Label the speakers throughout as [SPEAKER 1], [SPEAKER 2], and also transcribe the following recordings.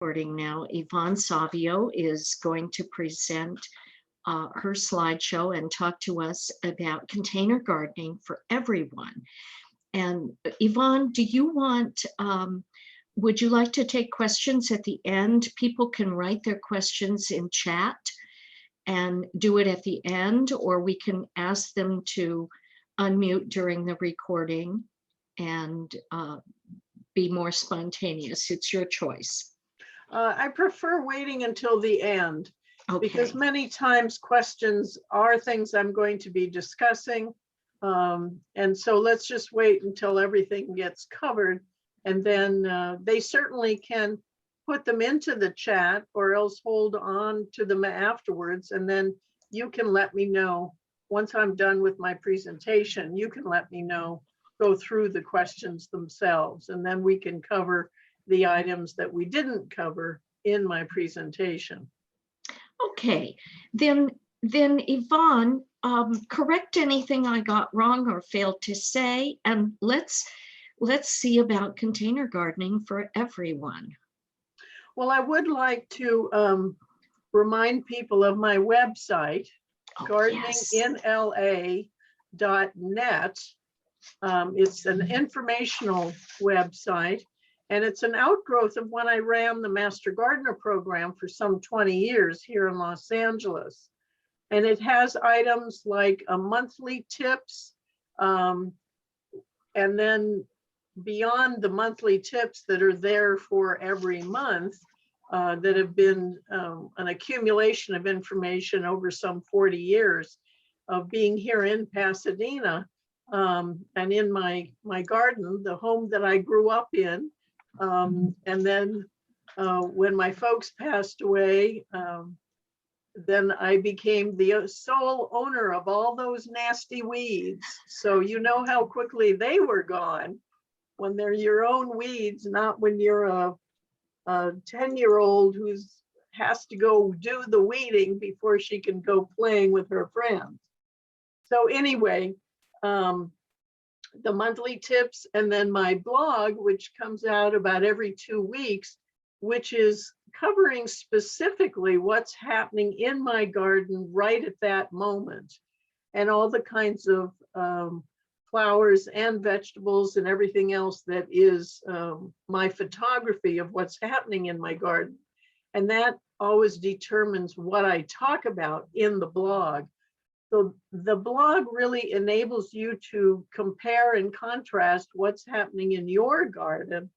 [SPEAKER 1] Recording now. Yvonne Savio is going to present her slideshow and talk to us about container gardening for everyone. And Yvonne, do you want, would you like to take questions at the end? People can write their questions in chat and do it at the end, or we can ask them to unmute during the recording and be more spontaneous. It's your choice.
[SPEAKER 2] I prefer waiting until the end, because many times questions are things I'm going to be discussing. And so let's just wait until everything gets covered. And then they certainly can put them into the chat or else hold on to them afterwards. And then you can let me know once I'm done with my presentation, you can let me know, go through the questions themselves, and then we can cover the items that we didn't cover in my presentation.
[SPEAKER 1] Okay, then Yvonne, correct anything I got wrong or failed to say, and let's see about container gardening for everyone.
[SPEAKER 2] Well, I would like to remind people of my website, gardeninginla.net. It's an informational website, and it's an outgrowth of when I ran the Master Gardener program for some 20 years here in Los Angeles. And it has items like monthly tips, and then beyond the monthly tips that are there for every month, that have been an accumulation of information over some 40 years of being here in Pasadena, and in my garden, the home that I grew up in. And then when my folks passed away, then I became the sole owner of all those nasty weeds. So you know how quickly they were gone when they're your own weeds, not when you're a 10-year-old who has to go do the weeding before she can go playing with her friends. So anyway, the monthly tips, and then my blog, which comes out about every 2 weeks, which is covering specifically what's happening in my garden right at that moment, and all the kinds of flowers and vegetables and everything else that is my photography of what's happening in my garden. And that always determines what I talk about in the blog. So the blog really enables you to compare and contrast what's happening in your garden,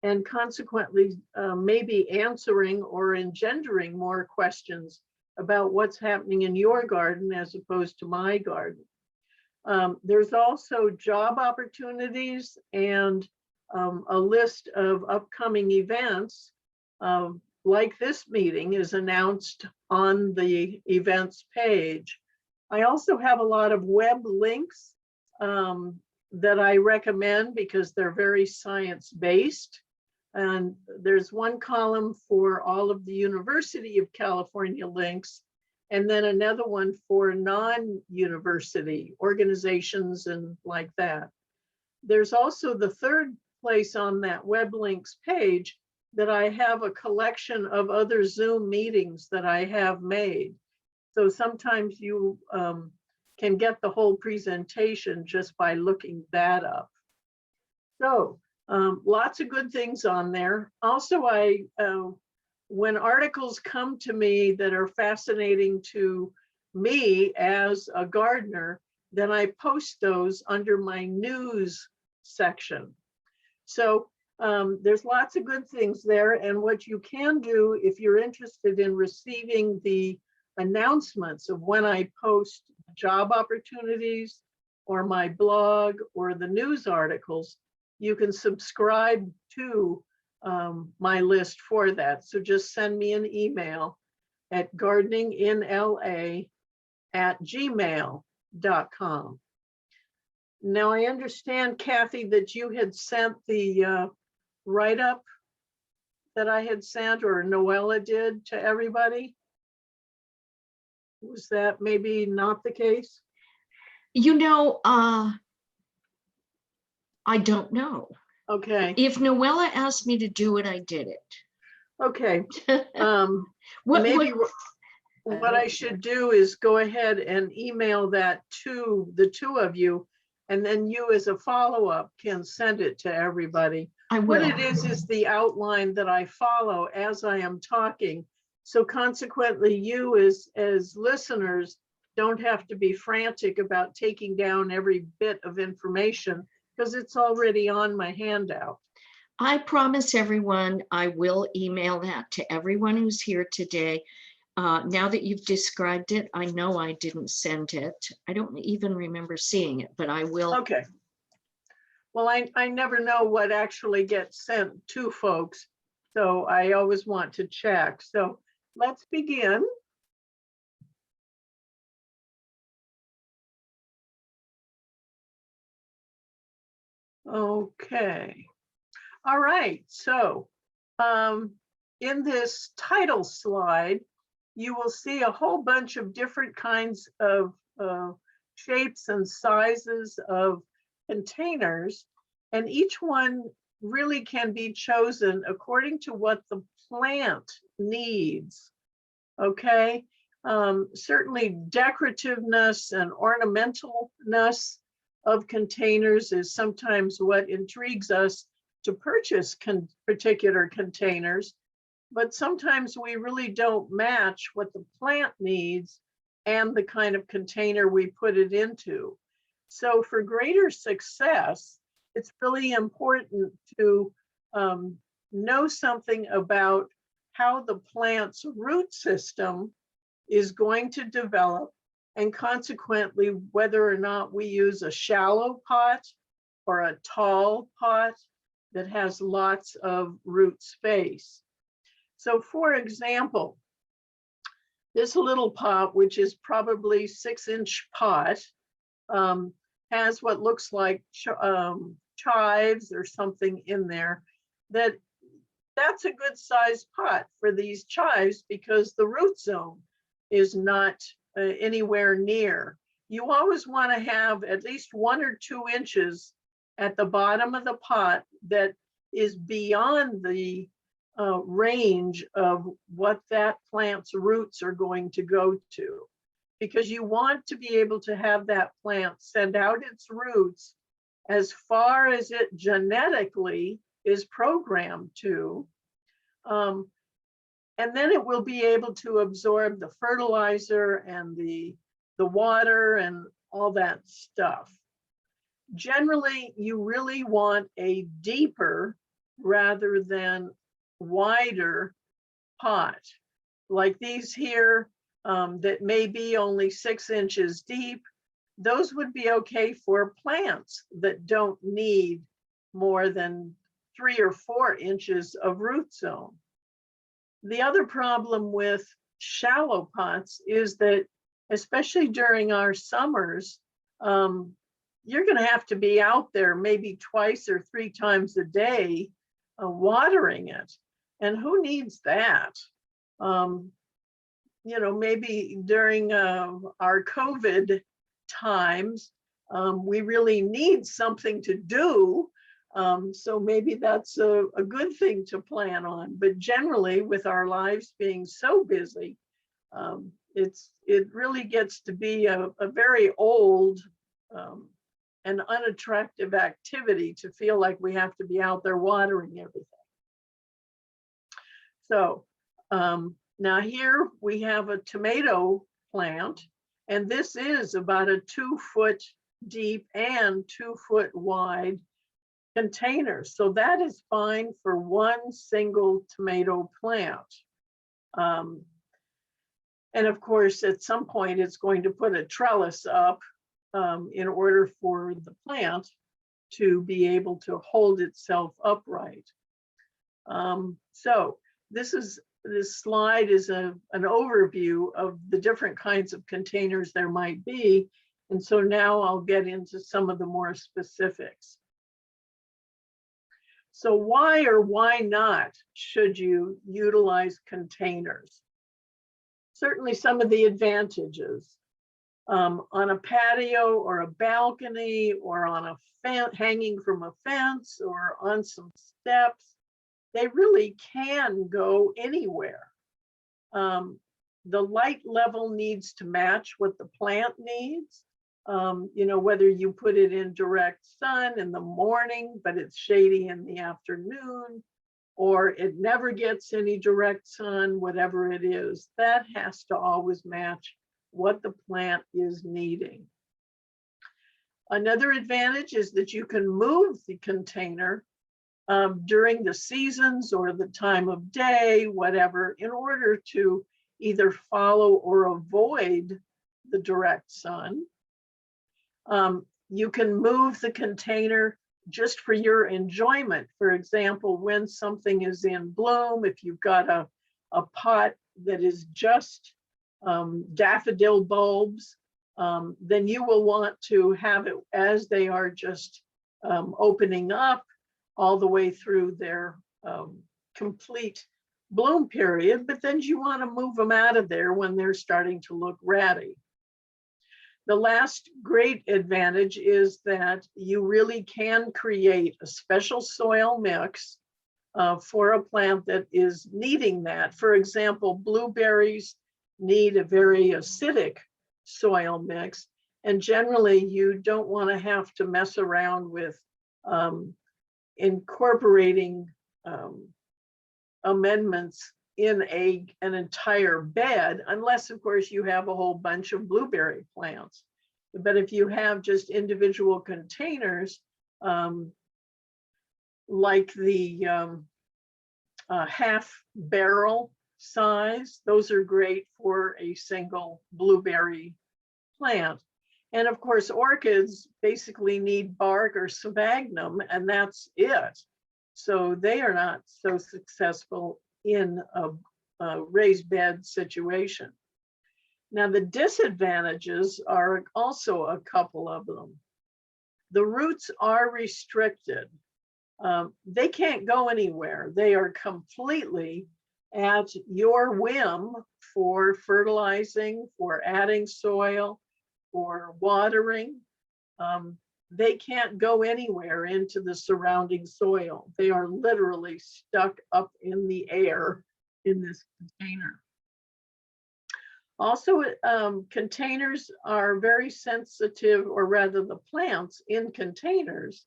[SPEAKER 2] and consequently maybe answering or engendering more questions about what's happening in your garden as opposed to my garden. There's also job opportunities and a list of upcoming events, like this meeting is announced on the events page. I also have a lot of web links that I recommend because they're very science-based. And there's one column for all of the University of California links, and then another one for non-university organizations and like that. There's also the third place on that web links page that I have a collection of other Zoom meetings that I have made. So sometimes you can get the whole presentation just by looking that up. So lots of good things on there. Also, when articles come to me that are fascinating to me as a gardener, then I post those under my news section. So there's lots of good things there. And what you can do if you're interested in receiving the announcements of when I post job opportunities or my blog or the news articles, you can subscribe to my list for that. So just send me an email at gardeninginla@gmail.com. Now I understand, Kathy, that you had sent the write-up that I had sent, or Noella did, to everybody. Was that maybe not the case?
[SPEAKER 1] You know, I don't know.
[SPEAKER 2] Okay.
[SPEAKER 1] If Noella asked me to do it, I did it.
[SPEAKER 2] Okay.
[SPEAKER 1] What,
[SPEAKER 2] Maybe
[SPEAKER 1] what,
[SPEAKER 2] what I should do is go ahead and email that to the two of you, and then you as a follow-up can send it to everybody.
[SPEAKER 1] I
[SPEAKER 2] What
[SPEAKER 1] will.
[SPEAKER 2] it is the outline that I follow as I am talking. So consequently, you as listeners don't have to be frantic about taking down every bit of information because it's already on my handout.
[SPEAKER 1] I promise everyone I will email that to everyone who's here today. Now that you've described it, I know I didn't send it. I don't even remember seeing it, but I will.
[SPEAKER 2] Okay. Well, I never know what actually gets sent to folks, so I always want to check. So let's begin. Okay. All right. So in this title slide, you will see a whole bunch of different kinds of shapes and sizes of containers, and each one really can be chosen according to what the plant needs. Okay. Certainly decorativeness and ornamentalness of containers is sometimes what intrigues us to purchase particular containers, but sometimes we really don't match what the plant needs and the kind of container we put it into. So for greater success, it's really important to know something about how the plant's root system is going to develop, and consequently whether or not we use a shallow pot or a tall pot that has lots of root space. So for example, this little pot, which is probably 6-inch pot, has what looks like chives or something in there. That's a good sized pot for these chives because the root zone is not anywhere near. You always want to have at least 1 or 2 inches at the bottom of the pot that is beyond the range of what that plant's roots are going to go to, because you want to be able to have that plant send out its roots as far as it genetically is programmed to, and then it will be able to absorb the fertilizer and the water and all that stuff. Generally, you really want a deeper rather than wider pot. Like these here that may be only 6 inches deep, those would be okay for plants that don't need more than 3 or 4 inches of root zone. The other problem with shallow pots is that, especially during our summers, you're going to have to be out there maybe 2 or 3 times a day watering it. And who needs that? You know, maybe during our COVID times, we really need something to do. So maybe that's a good thing to plan on. But generally, with our lives being so busy, it really gets to be a very old and unattractive activity to feel like we have to be out there watering everything. So now here we have a tomato plant, and this is about a 2-foot deep and 2-foot wide container. So that is fine for one single tomato plant. And of course, at some point, it's going to put a trellis up in order for the plant to be able to hold itself upright. So this slide is an overview of the different kinds of containers there might be. And so now I'll get into some of the more specifics. So why or why not should you utilize containers? Certainly some of the advantages. On a patio or a balcony or on a fence, hanging from a fence or on some steps, they really can go anywhere. The light level needs to match what the plant needs. You know, whether you put it in direct sun in the morning, but it's shady in the afternoon, or it never gets any direct sun, whatever it is, that has to always match what the plant is needing. Another advantage is that you can move the container during the seasons or the time of day, whatever, in order to either follow or avoid the direct sun. You can move the container just for your enjoyment. For example, when something is in bloom, if you've got a pot that is just daffodil bulbs, then you will want to have it as they are just opening up all the way through their complete bloom period, but then you want to move them out of there when they're starting to look ratty. The last great advantage is that you really can create a special soil mix for a plant that is needing that. For example, blueberries need a very acidic soil mix, and generally you don't want to have to mess around with incorporating amendments in an entire bed, unless of course you have a whole bunch of blueberry plants. But if you have just individual containers, like the half barrel size, those are great for a single blueberry plant. And of course, orchids basically need bark or sphagnum, and that's it. So they are not so successful in a raised bed situation. Now, the disadvantages are also a couple of them. The roots are restricted. They can't go anywhere. They are completely at your whim for fertilizing, for adding soil, for watering. They can't go anywhere into the surrounding soil. They are literally stuck up in the air in this container. Also, containers are very sensitive, or rather the plants in containers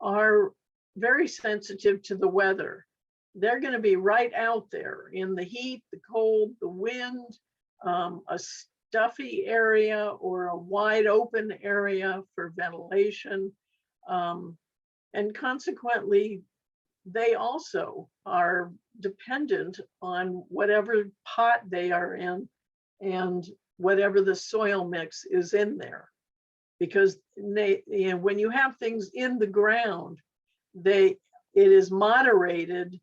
[SPEAKER 2] are very sensitive to the weather. They're going to be right out there in the heat, the cold, the wind, a stuffy area or a wide open area for ventilation. And consequently, they also are dependent on whatever pot they are in and whatever the soil mix is in there. Because when you have things in the ground, it is moderated,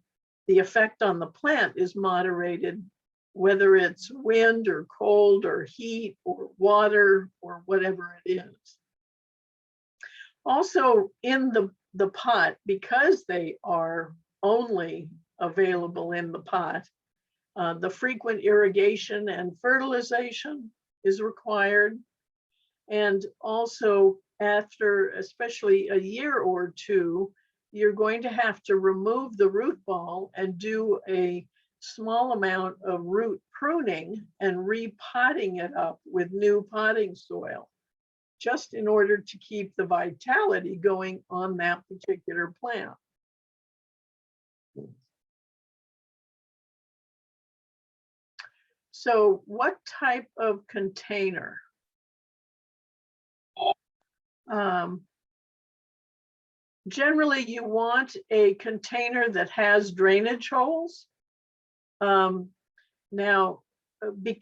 [SPEAKER 2] the effect on the plant is moderated, whether it's wind or cold or heat or water or whatever it is. Also in the pot, because they are only available in the pot, the frequent irrigation and fertilization is required. And also after especially a year or two, you're going to have to remove the root ball and do a small amount of root pruning and repotting it up with new potting soil, just in order to keep the vitality going on that particular plant. So what type of container? Generally, you want a container that has drainage holes. Now,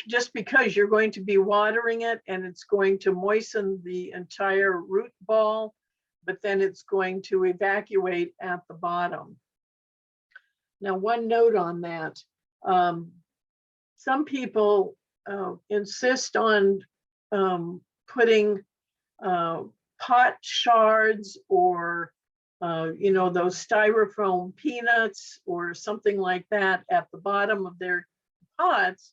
[SPEAKER 2] just because you're going to be watering it and it's going to moisten the entire root ball, but then it's going to evacuate at the bottom. Now, one note on that. Some people insist on putting pot shards or those styrofoam peanuts or something like that at the bottom of their pots,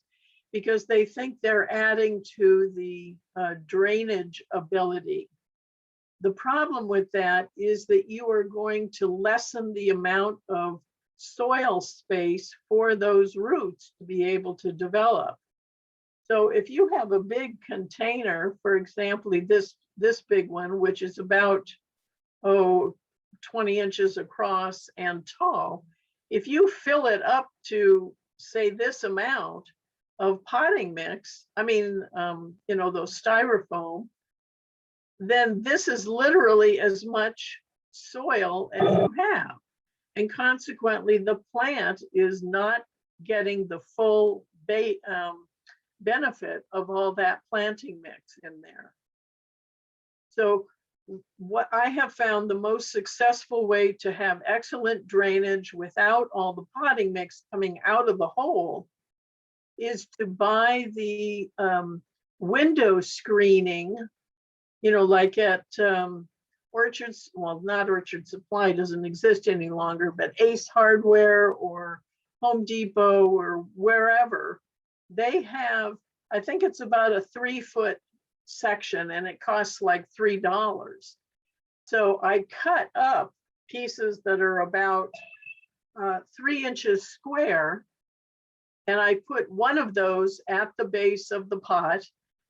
[SPEAKER 2] because they think they're adding to the drainage ability. The problem with that is that you are going to lessen the amount of soil space for those roots to be able to develop. So if you have a big container, for example, this big one, which is about 20 inches across and tall, if you fill it up to say this amount of potting mix, those styrofoam, then this is literally as much soil as you have. And consequently, the plant is not getting the full benefit of all that planting mix in there. So what I have found the most successful way to have excellent drainage without all the potting mix coming out of the hole is to buy the window screening, like at Orchards, well, not Orchard Supply, doesn't exist any longer, but Ace Hardware or Home Depot or wherever, they have, I think it's about a 3-foot section and it costs like $3. So I cut up pieces that are about 3 inches square, and I put one of those at the base of the pot,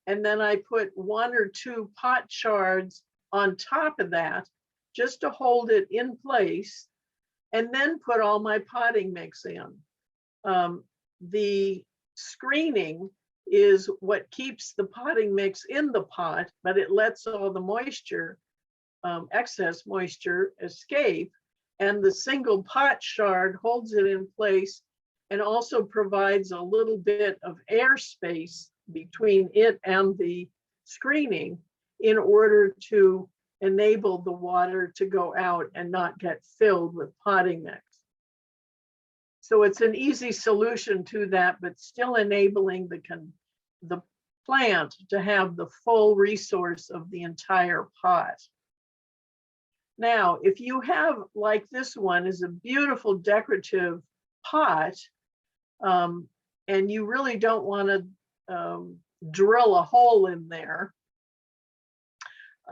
[SPEAKER 2] and then I put 1 or 2 pot shards on top of that just to hold it in place, and then put all my potting mix in. The screening is what keeps the potting mix in the pot, but it lets all the moisture, excess moisture, escape, and the single pot shard holds it in place and also provides a little bit of air space between it and the screening in order to enable the water to go out and not get filled with potting mix. So it's an easy solution to that, but still enabling the plant to have the full resource of the entire pot. Now, if you have, like this one is a beautiful decorative pot, and you really don't want to drill a hole in there,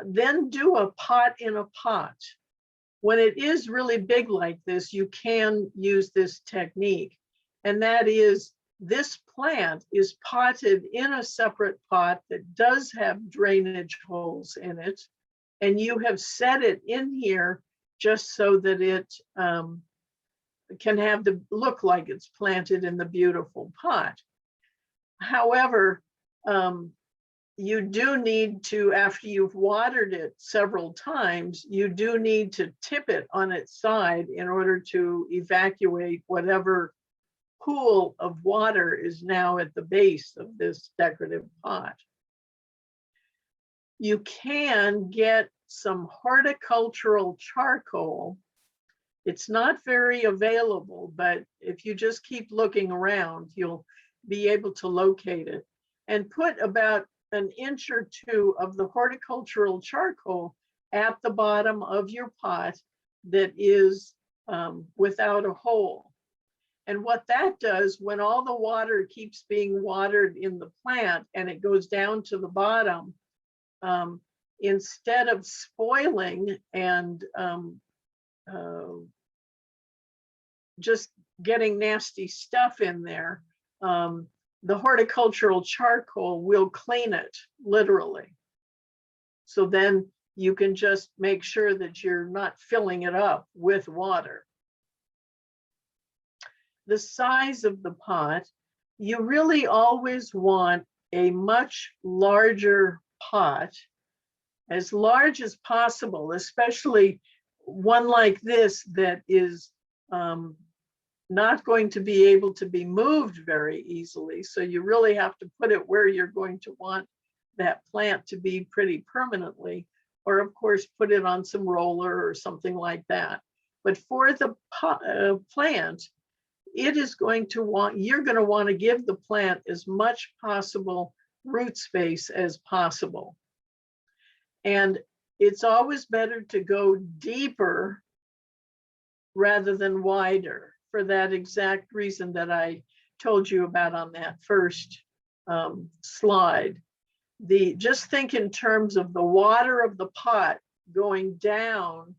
[SPEAKER 2] then do a pot in a pot. When it is really big like this, you can use this technique, and that is this plant is potted in a separate pot that does have drainage holes in it, and you have set it in here just so that it can have the look like it's planted in the beautiful pot. However, you do need to, after you've watered it several times, you do need to tip it on its side in order to evacuate whatever pool of water is now at the base of this decorative pot. You can get some horticultural charcoal. It's not very available, but if you just keep looking around, you'll be able to locate it, and put about 1 inch or 2 of the horticultural charcoal at the bottom of your pot that is without a hole. And what that does, when all the water keeps being watered in the plant and it goes down to the bottom, instead of spoiling and just getting nasty stuff in there, the horticultural charcoal will clean it, literally. So then you can just make sure that you're not filling it up with water. The size of the pot, you really always want a much larger pot, as large as possible, especially one like this that is not going to be able to be moved very easily. So you really have to put it where you're going to want that plant to be pretty permanently, or of course put it on some roller or something like that. But for the plant, it is going to want, you're going to want to give the plant as much possible root space as possible. And it's always better to go deeper rather than wider, for that exact reason that I told you about on that first slide. Just think in terms of the water of the pot going down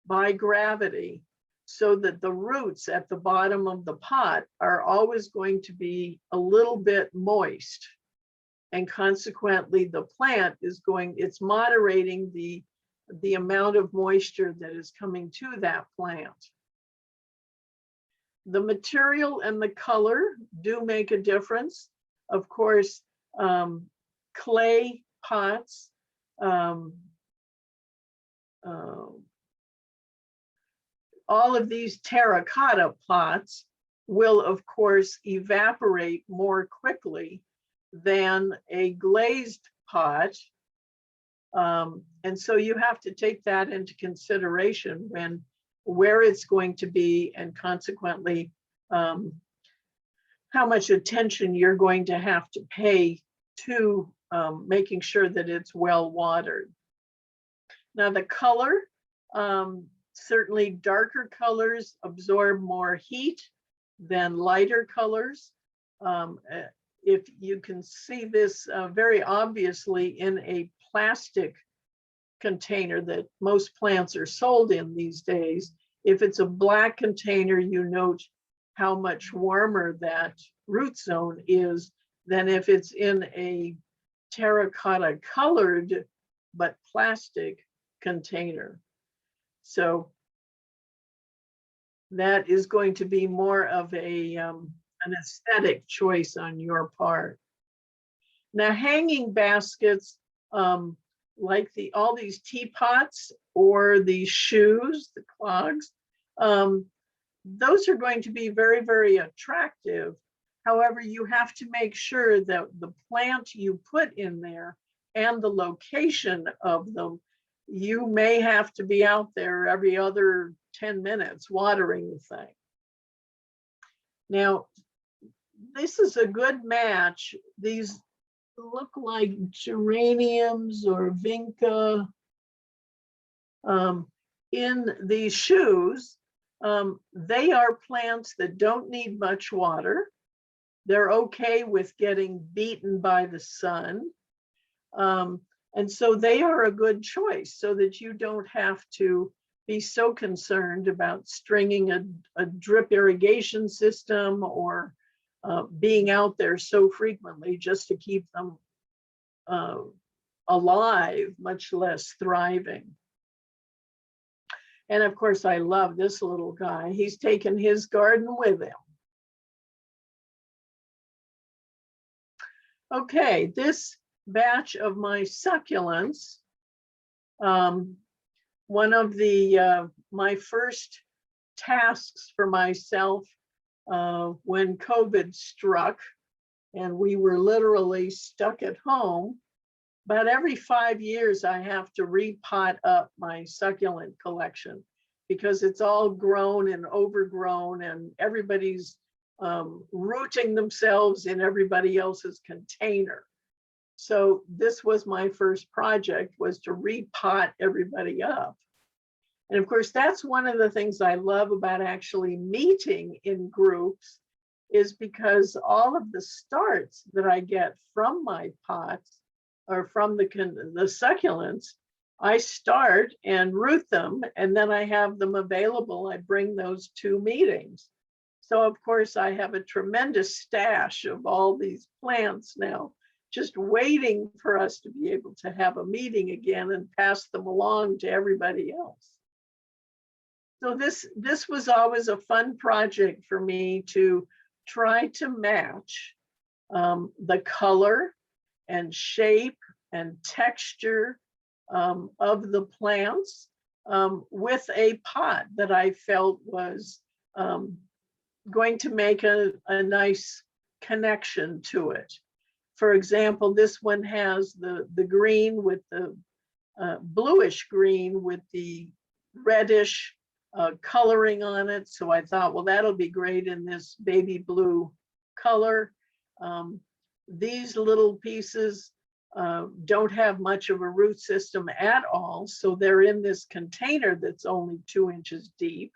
[SPEAKER 2] by gravity so that the roots at the bottom of the pot are always going to be a little bit moist. And consequently, the plant is it's moderating the amount of moisture that is coming to that plant. The material and the color do make a difference. Of course, clay pots, all of these terracotta pots will, of course, evaporate more quickly than a glazed pot. And so you have to take that into consideration when where it's going to be, and consequently, how much attention you're going to have to pay to making sure that it's well watered. Now the color, certainly darker colors absorb more heat than lighter colors. If you can see this very obviously in a plastic container that most plants are sold in these days, if it's a black container, you note how much warmer that root zone is than if it's in a terracotta colored but plastic container. So that is going to be more of an aesthetic choice on your part. Now, hanging baskets, like all these teapots or these shoes, the clogs, those are going to be very, very attractive. However, you have to make sure that the plant you put in there and the location of them, you may have to be out there every other 10 minutes watering the thing. Now, this is a good match. These look like geraniums or vinca in these shoes. They are plants that don't need much water. They're okay with getting beaten by the sun. And so they are a good choice so that you don't have to be so concerned about stringing a drip irrigation system or being out there so frequently just to keep them alive, much less thriving. And of course, I love this little guy. He's taken his garden with him. Okay, this batch of my succulents, one of the my first tasks for myself when COVID struck and we were literally stuck at home, about every 5 years I have to repot up my succulent collection because it's all grown and overgrown and everybody's rooting themselves in everybody else's container. So this was my first project, was to repot everybody up. And of course, that's one of the things I love about actually meeting in groups, is because all of the starts that I get from my pots or from the succulents, I start and root them, and then I have them available. I bring those to meetings. So of course, I have a tremendous stash of all these plants now, just waiting for us to be able to have a meeting again and pass them along to everybody else. So this was always a fun project for me to try to match the color and shape and texture of the plants with a pot that I felt was going to make a nice connection to it. For example, this one has the green with the bluish green with the reddish coloring on it. So I thought, well, that'll be great in this baby blue color. These little pieces don't have much of a root system at all. So they're in this container that's only 2 inches deep.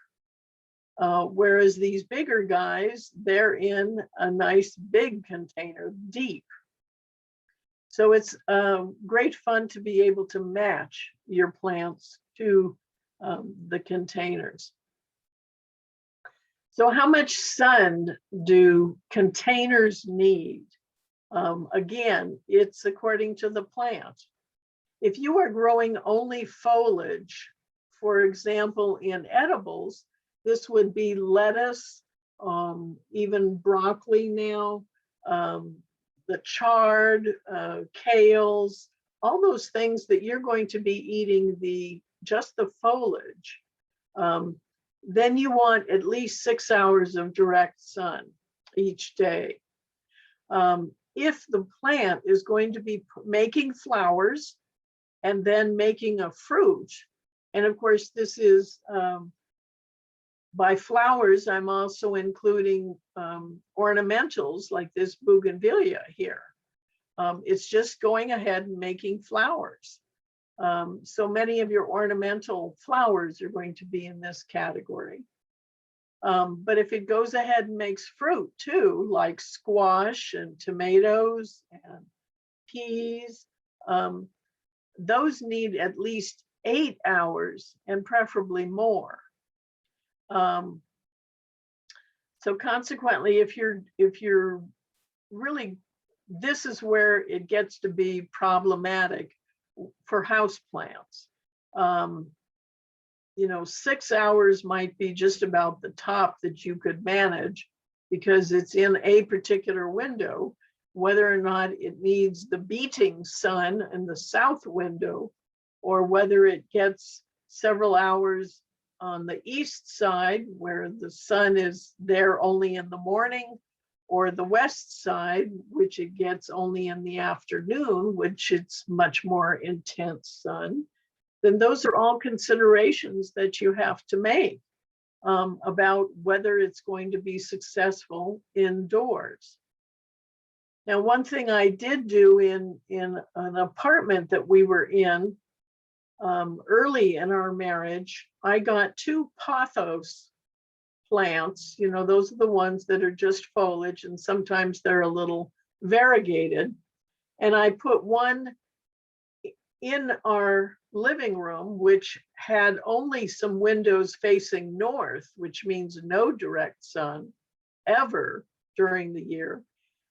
[SPEAKER 2] Whereas these bigger guys, they're in a nice big container deep. So it's great fun to be able to match your plants to the containers. So how much sun do containers need? Again, it's according to the plant. If you are growing only foliage, for example, in edibles, this would be lettuce, even broccoli now, the chard, kales, all those things that you're going to be eating just the foliage. Then you want at least 6 hours of direct sun each day. If the plant is going to be making flowers and then making a fruit, and of course this is, by flowers, I'm also including ornamentals like this bougainvillea here. It's just going ahead and making flowers. So many of your ornamental flowers are going to be in this category. But if it goes ahead and makes fruit too, like squash and tomatoes and peas, those need at least 8 hours and preferably more. So consequently, if you're really, this is where it gets to be problematic for houseplants. 6 hours might be just about the top that you could manage because it's in a particular window. Whether or not it needs the beating sun in the south window, or whether it gets several hours on the east side where the sun is there only in the morning, or the west side, which it gets only in the afternoon, which it's much more intense sun, then those are all considerations that you have to make about whether it's going to be successful indoors. Now, one thing I did do in an apartment that we were in early in our marriage, I got 2 pothos plants. Those are the ones that are just foliage, and sometimes they're a little variegated. And I put one in our living room, which had only some windows facing north, which means no direct sun ever during the year.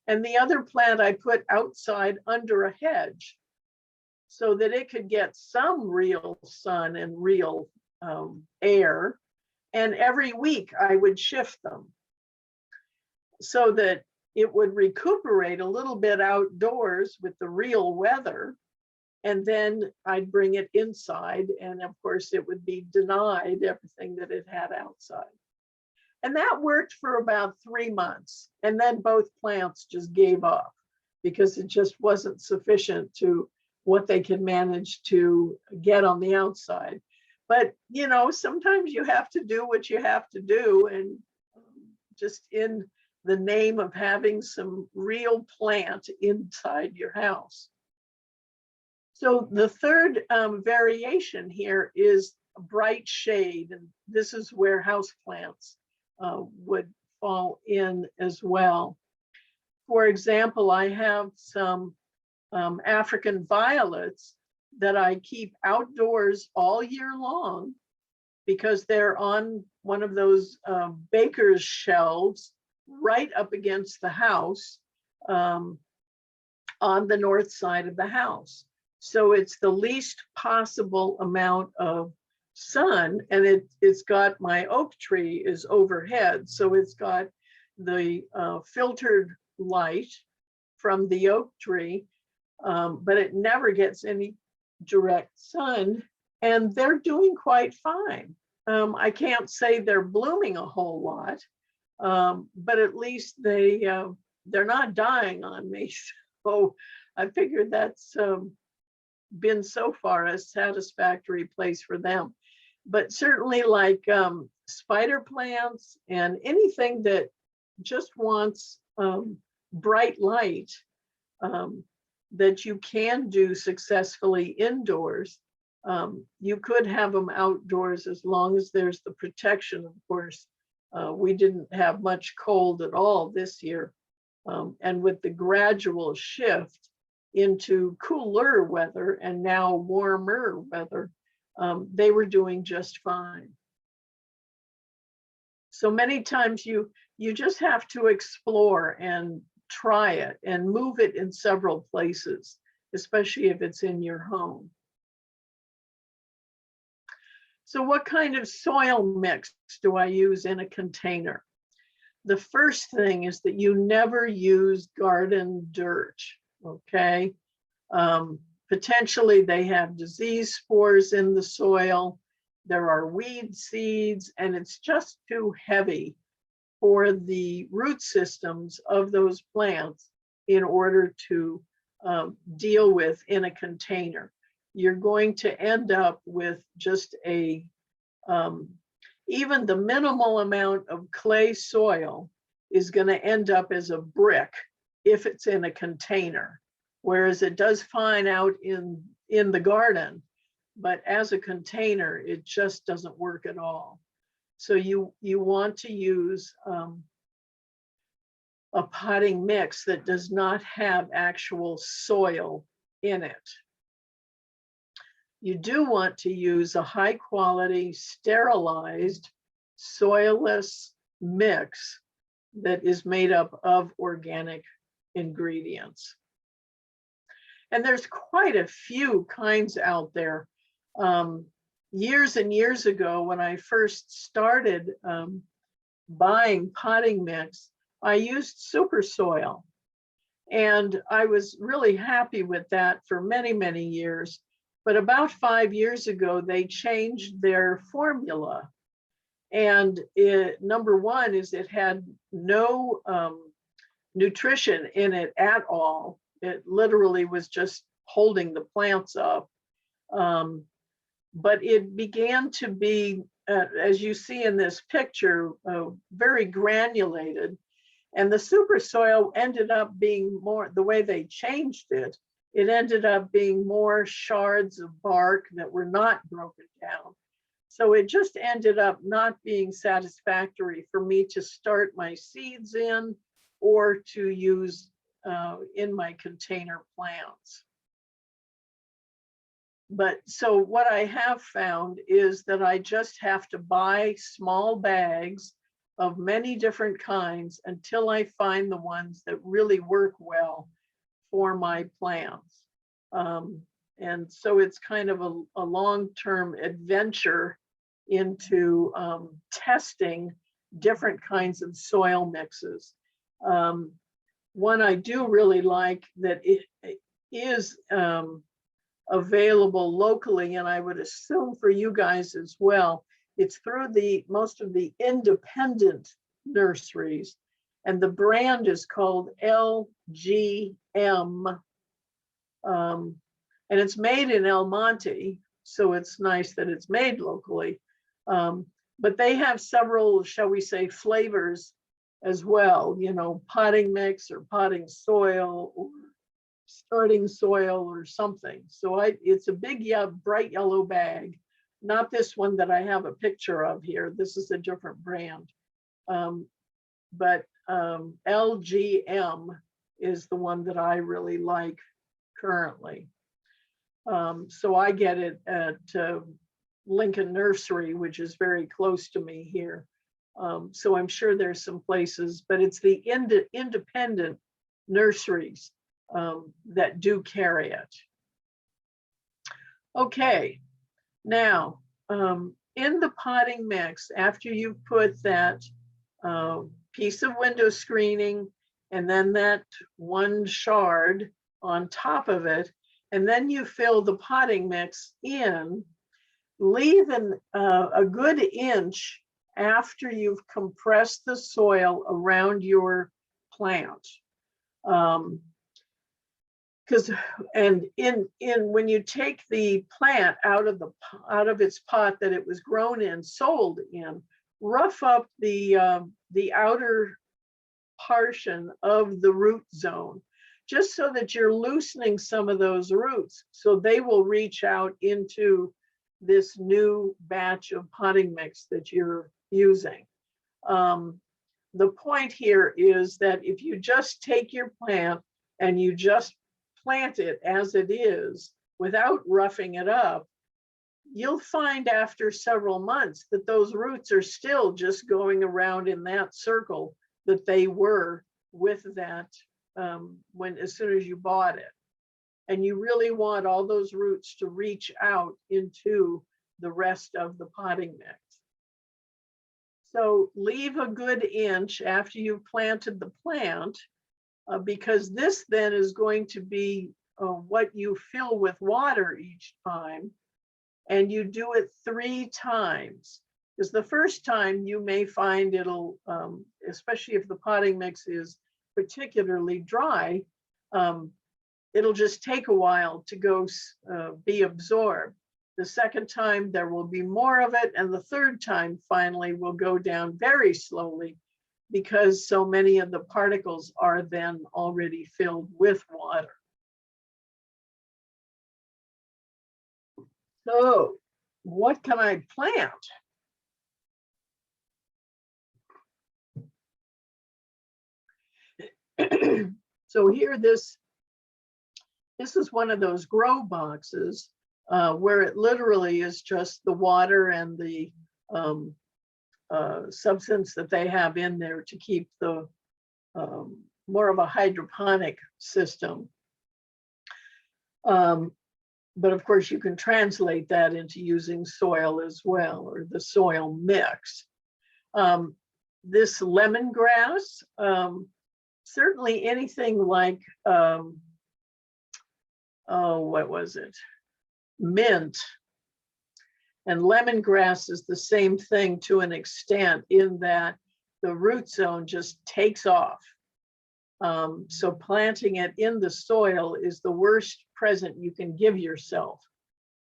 [SPEAKER 2] And the other plant I put outside under a hedge so that it could get some real sun and real air. And every week I would shift them so that it would recuperate a little bit outdoors with the real weather. And then I'd bring it inside, and of course it would be denied everything that it had outside. And that worked for about 3 months. And then both plants just gave up because it just wasn't sufficient to what they could manage to get on the outside. But, sometimes you have to do what you have to do, and just in the name of having some real plant inside your house. So the third variation here is bright shade, and this is where houseplants would fall in as well. For example, I have some African violets that I keep outdoors all year long because they're on one of those baker's shelves right up against the house on the north side of the house. So it's the least possible amount of sun, and it's got, my oak tree is overhead, so it's got the filtered light from the oak tree, but it never gets any direct sun, and they're doing quite fine. I can't say they're blooming a whole lot, but at least they're not dying on me. So I figured that's been so far a satisfactory place for them. But certainly like spider plants and anything that just wants bright light that you can do successfully indoors, you could have them outdoors as long as there's the protection. Of course, we didn't have much cold at all this year. And with the gradual shift into cooler weather and now warmer weather, they were doing just fine. So many times you just have to explore and try it and move it in several places, especially if it's in your home. So what kind of soil mix do I use in a container? The first thing is that you never use garden dirt, okay? Potentially they have disease spores in the soil. There are weed seeds, and it's just too heavy for the root systems of those plants in order to deal with in a container. You're going to end up with just a, even the minimal amount of clay soil is going to end up as a brick if it's in a container, whereas it does fine out in the garden, but as a container, it just doesn't work at all. So you want to use a potting mix that does not have actual soil in it. You do want to use a high quality, sterilized, soilless mix that is made up of organic ingredients. And there's quite a few kinds out there. Years and years ago, when I first started buying potting mix, I used super soil. And I was really happy with that for many, many years. But about 5 years ago, they changed their formula. And number one is it had no nutrition in it at all. It literally was just holding the plants up. But it began to be, as you see in this picture, very granulated. And the super soil ended up being more, the way they changed it, it ended up being more shards of bark that were not broken down. So it just ended up not being satisfactory for me to start my seeds in or to use in my container plants. But so what I have found is that I just have to buy small bags of many different kinds until I find the ones that really work well for my plants. And so it's kind of a long-term adventure into testing different kinds of soil mixes. One I do really like that it is available locally, and I would assume for you guys as well, it's through most of the independent nurseries, and the brand is called LGM. And it's made in El Monte, so it's nice that it's made locally. But they have several, shall we say, flavors as well, you know, potting mix or potting soil or starting soil or something. So it's a big, bright yellow bag. Not this one that I have a picture of here. This is a different brand. But LGM is the one that I really like currently. So I get it at Lincoln Nursery, which is very close to me here. So I'm sure there's some places, but it's the independent nurseries that do carry it. Okay, now in the potting mix, after you've put that piece of window screening and then that one shard on top of it, and then you fill the potting mix in, leave a good inch after you've compressed the soil around your plant. When you take the plant out of its pot that it was grown in, sold in, rough up the outer portion of the root zone, just so that you're loosening some of those roots, so they will reach out into this new batch of potting mix that you're using. The point here is that if you just take your plant and you just plant it as it is without roughing it up, you'll find after several months that those roots are still just going around in that circle that they were with that as soon as you bought it. And you really want all those roots to reach out into the rest of the potting mix. So leave a good inch after you've planted the plant, because this then is going to be what you fill with water each time. And you do it 3 times. Because the first time you may find it'll, especially if the potting mix is particularly dry, it'll just take a while to go be absorbed. The second time there will be more of it, and the third time finally will go down very slowly because so many of the particles are then already filled with water. So what can I plant? So here, this is one of those grow boxes where it literally is just the water and the substance that they have in there to keep the more of a hydroponic system. But of course, you can translate that into using soil as well, or the soil mix. This lemongrass, certainly anything like, what was it? Mint. And lemongrass is the same thing to an extent in that the root zone just takes off. So planting it in the soil is the worst present you can give yourself,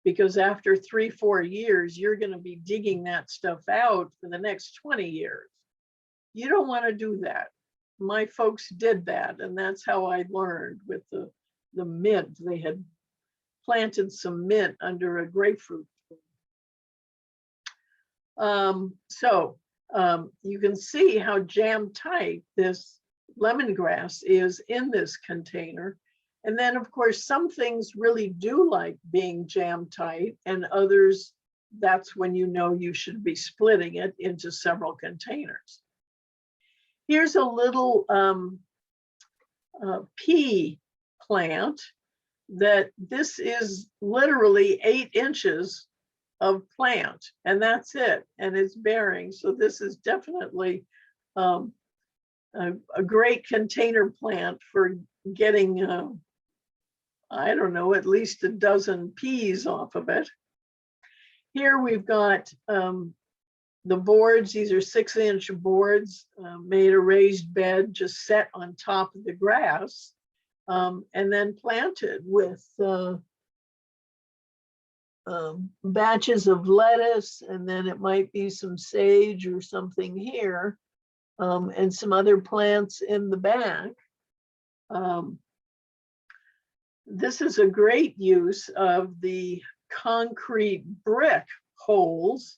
[SPEAKER 2] because after 3-4 years, you're going to be digging that stuff out for the next 20 years. You don't want to do that. My folks did that, and that's how I learned with the mint. They had planted some mint under a grapefruit tree. You can see how jam tight this lemongrass is in this container. And then of course, some things really do like being jam tight, and others, that's when you know you should be splitting it into several containers. Here's a little pea plant that this is literally 8 inches of plant, and that's it, and it's bearing. So this is definitely a great container plant for getting, I don't know, at least a dozen peas off of it. Here we've got the boards. These are 6-inch boards, made a raised bed just set on top of the grass, and then planted with batches of lettuce, and then it might be some sage or something here, and some other plants in the back. This is a great use of the concrete brick holes.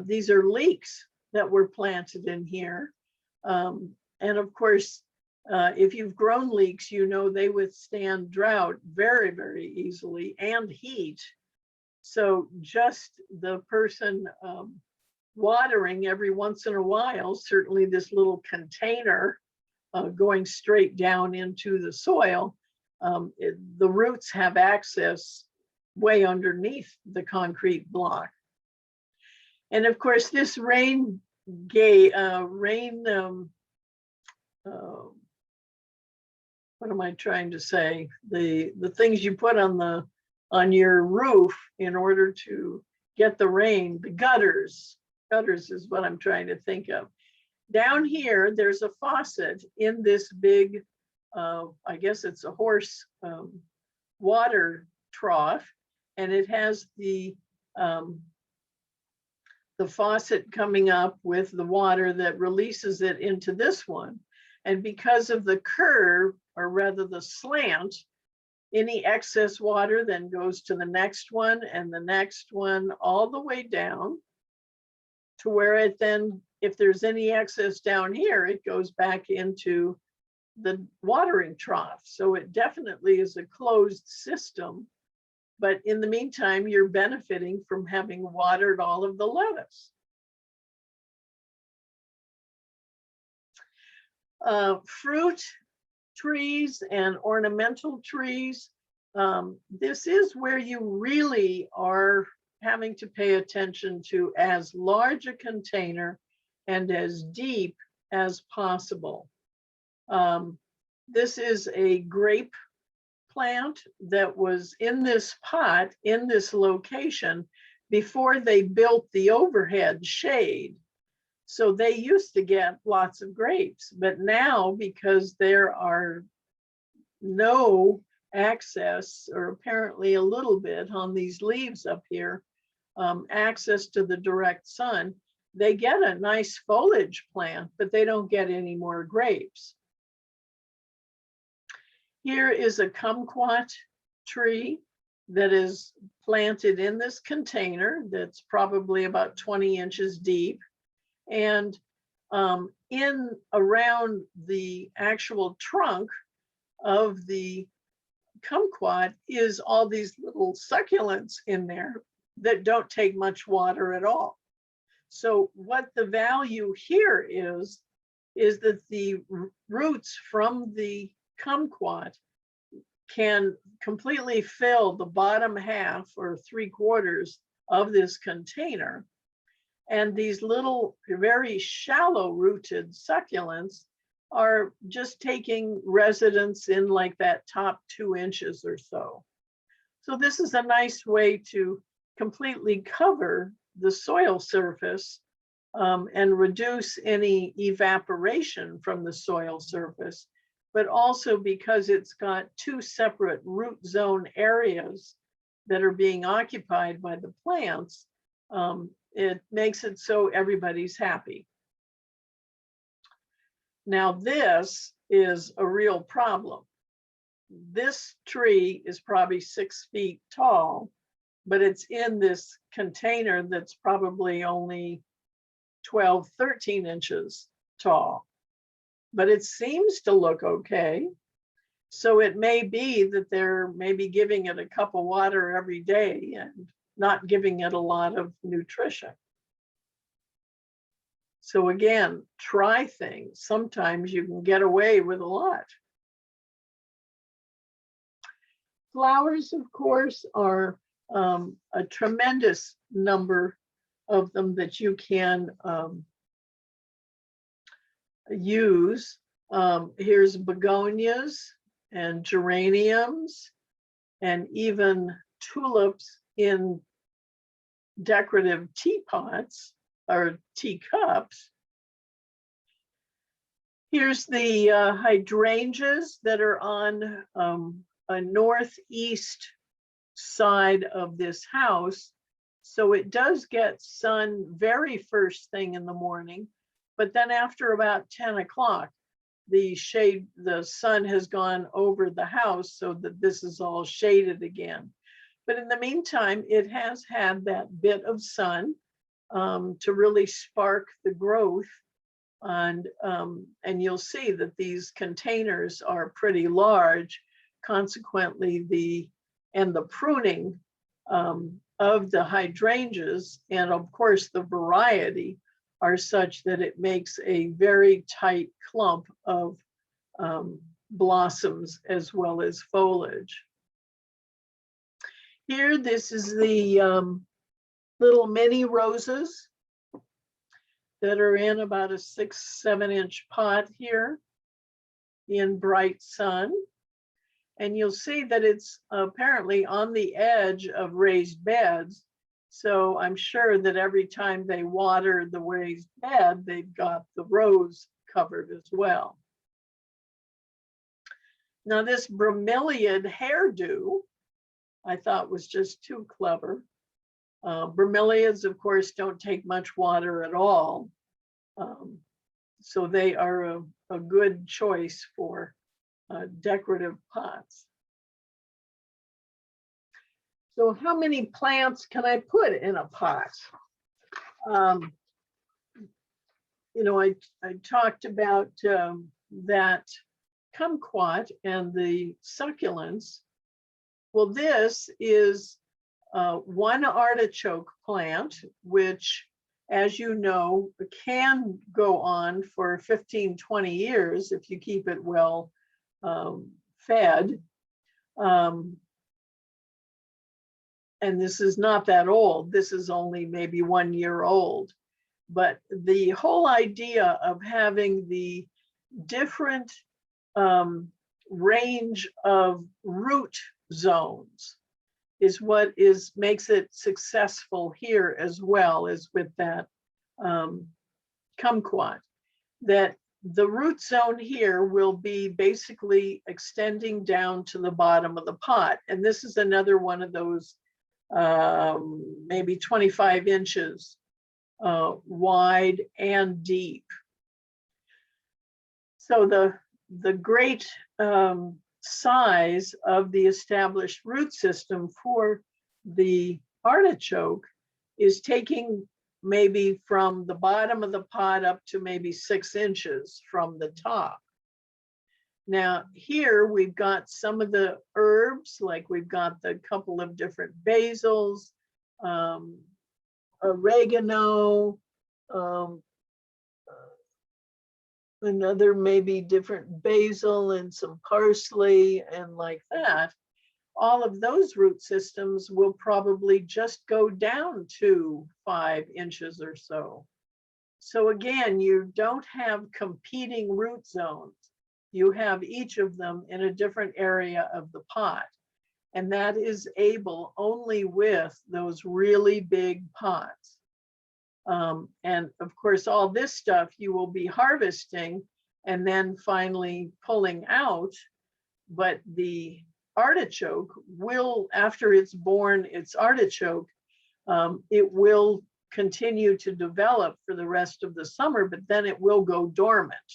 [SPEAKER 2] These are leeks that were planted in here. And of course, if you've grown leeks, you know they withstand drought very, very easily, and heat. So just the person watering every once in a while, certainly this little container going straight down into the soil, the roots have access way underneath the concrete block. And of course, this what am I trying to say? The things you put on your roof in order to get the rain, the gutters is what I'm trying to think of. Down here, there's a faucet in this big, I guess it's a horse water trough, and it has the faucet coming up with the water that releases it into this one. And because of the curve, or rather the slant, any excess water then goes to the next one and the next one, all the way down to where it then, if there's any excess down here, it goes back into the watering trough. So it definitely is a closed system. But in the meantime, you're benefiting from having watered all of the lettuce. Fruit trees and ornamental trees. This is where you really are having to pay attention to as large a container and as deep as possible. This is a grape plant that was in this pot, in this location, before they built the overhead shade. So they used to get lots of grapes, but now because there are no access, or apparently a little bit on these leaves up here, access to the direct sun, they get a nice foliage plant, but they don't get any more grapes. Here is a kumquat tree that is planted in this container that's probably about 20 inches deep. And in around the actual trunk of the kumquat is all these little succulents in there that don't take much water at all. So what the value here is that the roots from the kumquat can completely fill the bottom half or 3/4 of this container. And these little, very shallow rooted succulents are just taking residence in like that top 2 inches or so. So this is a nice way to completely cover the soil surface and reduce any evaporation from the soil surface, but also because it's got 2 separate root zone areas that are being occupied by the plants, it makes it so everybody's happy. Now this is a real problem. This tree is probably 6 feet tall, but it's in this container that's probably only 12, 13 inches tall. But it seems to look okay. So it may be that they're maybe giving it a cup of water every day and not giving it a lot of nutrition. So again, try things. Sometimes you can get away with a lot. Flowers, of course, are a tremendous number of them that you can use. Here's begonias and geraniums and even tulips in decorative teapots or teacups. Here's the hydrangeas that are on a northeast side of this house. So it does get sun very first thing in the morning, but then after about 10 o'clock, the sun has gone over the house so that this is all shaded again. But in the meantime, it has had that bit of sun to really spark the growth. And you'll see that these containers are pretty large. Consequently, the pruning of the hydrangeas and of course the variety are such that it makes a very tight clump of blossoms as well as foliage. Here, this is the little mini roses that are in about a 6-7 inch pot here in bright sun. And you'll see that it's apparently on the edge of raised beds. So I'm sure that every time they water the raised bed, they've got the rows covered as well. Now this bromeliad hairdo, I thought was just too clever. Bromeliads, of course, don't take much water at all. So they are a good choice for decorative pots. So how many plants can I put in a pot? You know, I talked about that kumquat and the succulents. Well, this is one artichoke plant, which, as you know, can go on for 15, 20 years if you keep it well fed. And this is not that old. This is only maybe 1 year old. But the whole idea of having the different range of root zones is what makes it successful here, as well as with that kumquat. That the root zone here will be basically extending down to the bottom of the pot. And this is another one of those maybe 25 inches wide and deep. So the great size of the established root system for the artichoke is taking maybe from the bottom of the pot up to maybe 6 inches from the top. Now here we've got some of the herbs, like we've got the couple of different basils, oregano, another maybe different basil and some parsley and like that. All of those root systems will probably just go down to 5 inches or so. So again, you don't have competing root zones. You have each of them in a different area of the pot. And that is able only with those really big pots. And of course, all this stuff you will be harvesting and then finally pulling out. But the artichoke will, after it's born its artichoke, it will continue to develop for the rest of the summer, but then it will go dormant.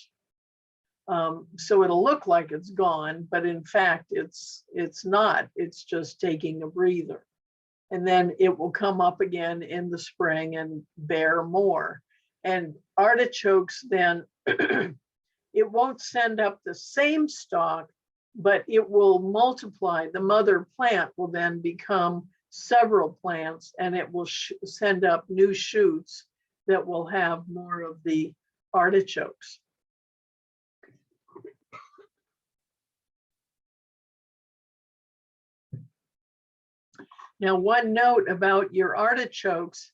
[SPEAKER 2] So it'll look like it's gone, but in fact, it's not. It's just taking a breather. And then it will come up again in the spring and bear more. And artichokes then, it won't send up the same stalk, but it will multiply. The mother plant will then become several plants, and it will send up new shoots that will have more of the artichokes. Now, one note about your artichokes,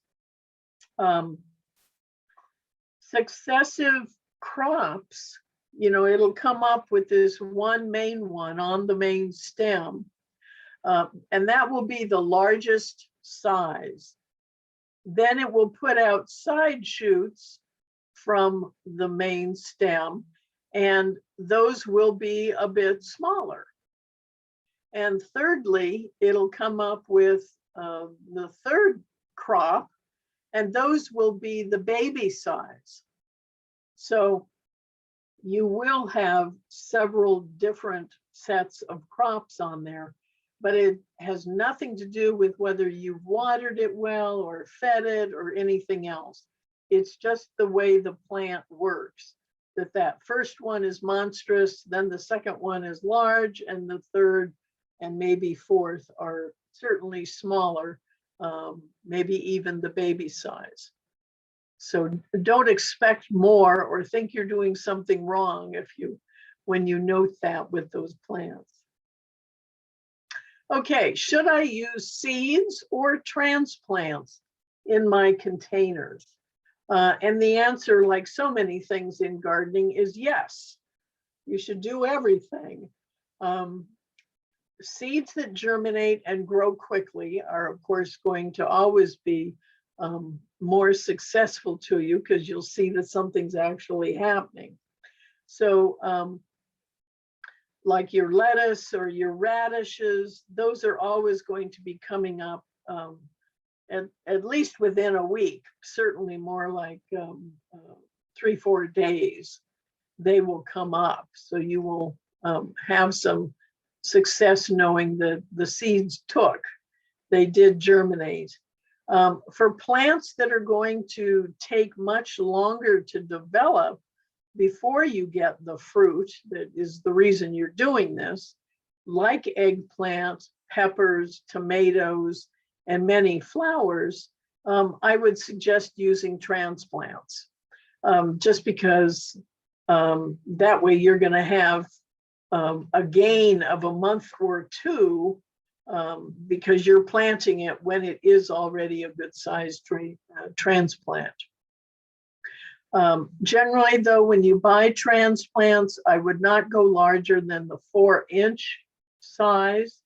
[SPEAKER 2] successive crops, you know, it'll come up with this one main one on the main stem, and that will be the largest size. Then it will put out side shoots from the main stem, and those will be a bit smaller. And thirdly, it'll come up with the third crop, and those will be the baby size. So you will have several different sets of crops on there, but it has nothing to do with whether you've watered it well or fed it or anything else. It's just the way the plant works, that first one is monstrous, then the second one is large, and the third and maybe fourth are certainly smaller, maybe even the baby size. So don't expect more or think you're doing something wrong when you note that with those plants. Okay, should I use seeds or transplants in my containers? And the answer, like so many things in gardening, is yes. You should do everything. Seeds that germinate and grow quickly are, of course, going to always be more successful to you because you'll see that something's actually happening. So like your lettuce or your radishes, those are always going to be coming up at least within a week, certainly more like 3-4 days, they will come up. So you will have some success knowing that the seeds they did germinate. For plants that are going to take much longer to develop before you get the fruit, that is the reason you're doing this, like eggplant peppers, tomatoes, and many flowers, I would suggest using transplants, just because that way you're going to have a gain of a month or two, because you're planting it when it is already a good sized transplant. Generally, though, when you buy transplants, I would not go larger than the 4-inch size,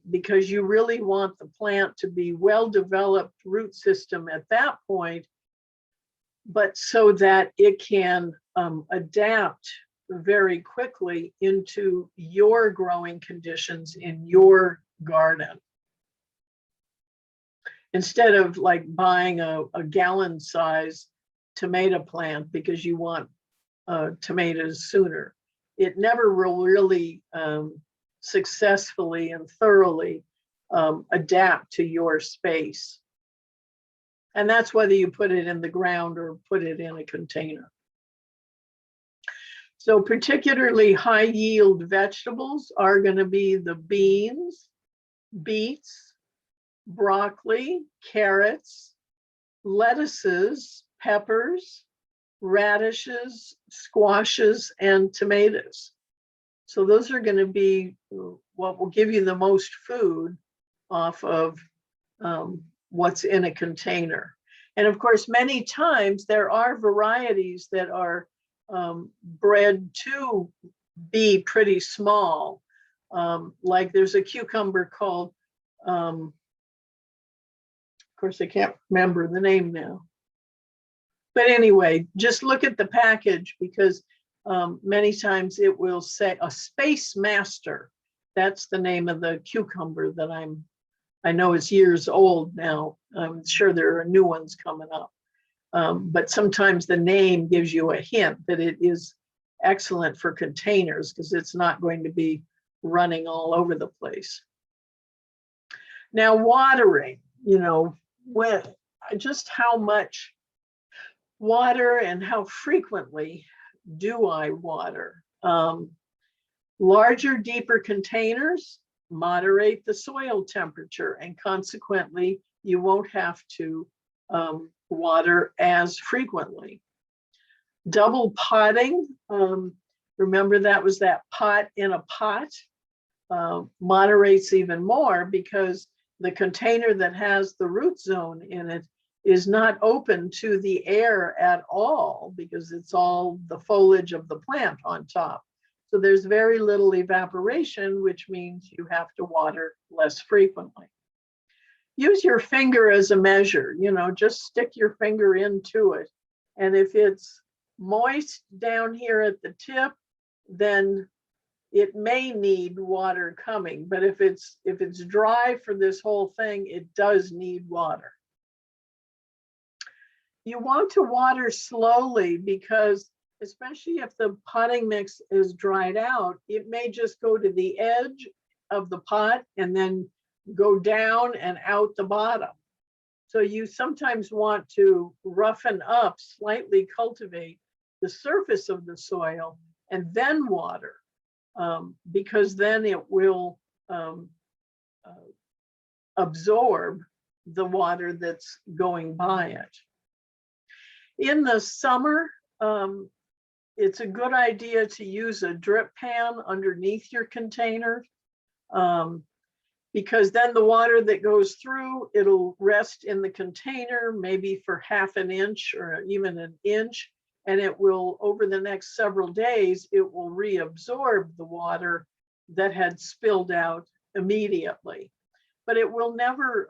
[SPEAKER 2] because you really want the plant to be well-developed root system at that point, but so that it can adapt very quickly into your growing conditions in your garden. Instead of like buying a gallon size tomato plant because you want tomatoes sooner. It never will really successfully and thoroughly adapt to your space. And that's whether you put it in the ground or put it in a container. So particularly high yield vegetables are going to be the beans, beets, broccoli, carrots, lettuces, peppers, radishes, squashes, and tomatoes. So those are going to be what will give you the most food off of what's in a container. And of course, many times there are varieties that are bred to be pretty small. Like there's a cucumber called, of course, I can't remember the name now. But anyway, just look at the package, because many times it will say a Space Master. That's the name of the cucumber that I know it's years old now. I'm sure there are new ones coming up. But sometimes the name gives you a hint that it is excellent for containers because it's not going to be running all over the place. Now, watering, just how much water and how frequently do I water? Larger, deeper containers moderate the soil temperature, and consequently, you won't have to water as frequently. Double potting, remember that was that pot in a pot, moderates even more because the container that has the root zone in it is not open to the air at all because it's all the foliage of the plant on top. So there's very little evaporation, which means you have to water less frequently. Use your finger as a measure, just stick your finger into it. And if it's moist down here at the tip, then it may need water coming. But if it's dry for this whole thing, it does need water. You want to water slowly because especially if the potting mix is dried out, it may just go to the edge of the pot and then go down and out the bottom. So you sometimes want to roughen up, slightly cultivate the surface of the soil and then water, because then it will absorb the water that's going by it. In the summer, it's a good idea to use a drip pan underneath your container, because then the water that goes through, it'll rest in the container maybe for half an inch or even an inch, and it will, over the next several days, it will reabsorb the water that had spilled out immediately. But it will never,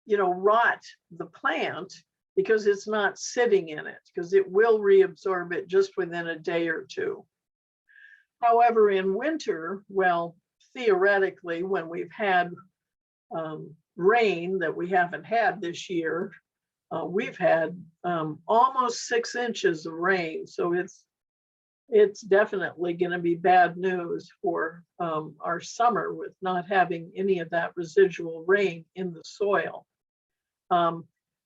[SPEAKER 2] rot the plant because it's not sitting in it, because it will reabsorb it just within a day or two. However, in winter, well, theoretically, when we've had rain that we haven't had this year, we've had almost 6 inches of rain. So it's definitely going to be bad news for our summer with not having any of that residual rain in the soil.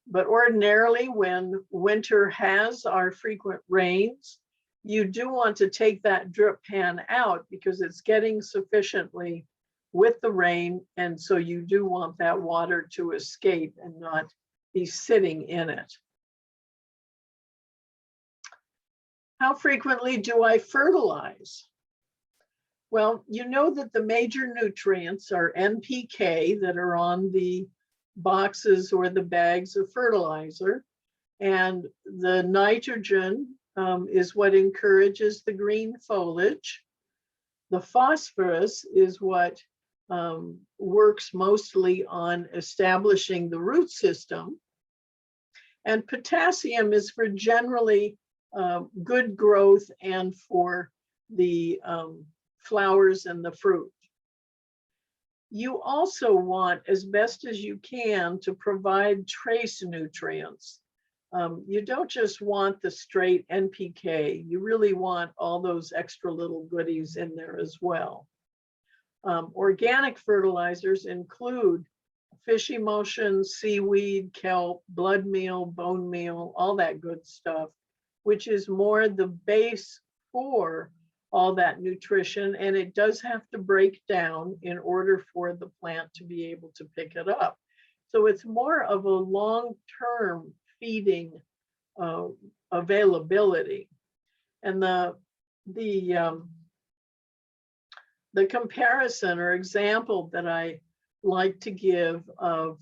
[SPEAKER 2] But ordinarily, when winter has our frequent rains, you do want to take that drip pan out because it's getting sufficiently with the rain. And so you do want that water to escape and not be sitting in it. How frequently do I fertilize? Well, you know that the major nutrients are NPK that are on the boxes or the bags of fertilizer, and the nitrogen is what encourages the green foliage. The phosphorus is what works mostly on establishing the root system. And potassium is for generally good growth and for the flowers and the fruit. You also want, as best as you can, to provide trace nutrients. You don't just want the straight NPK, you really want all those extra little goodies in there as well. Organic fertilizers include fish emulsion, seaweed, kelp, blood meal, bone meal, all that good stuff, which is more the base for all that nutrition, and it does have to break down in order for the plant to be able to pick it up. So it's more of a long-term feeding availability. And the comparison or example that I like to give of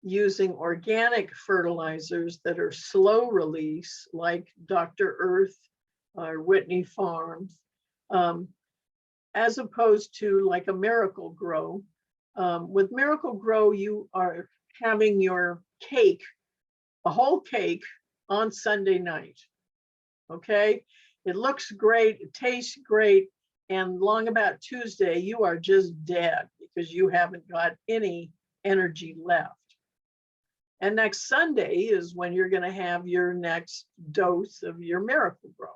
[SPEAKER 2] using organic fertilizers that are slow release, like Dr. Earth or Whitney Farms, as opposed to like a Miracle Grow. With Miracle Grow, you are having your cake, a whole cake, on Sunday night. Okay, it looks great, it tastes great, and long about Tuesday, you are just dead because you haven't got any energy left. And next Sunday is when you're going to have your next dose of your Miracle Grow.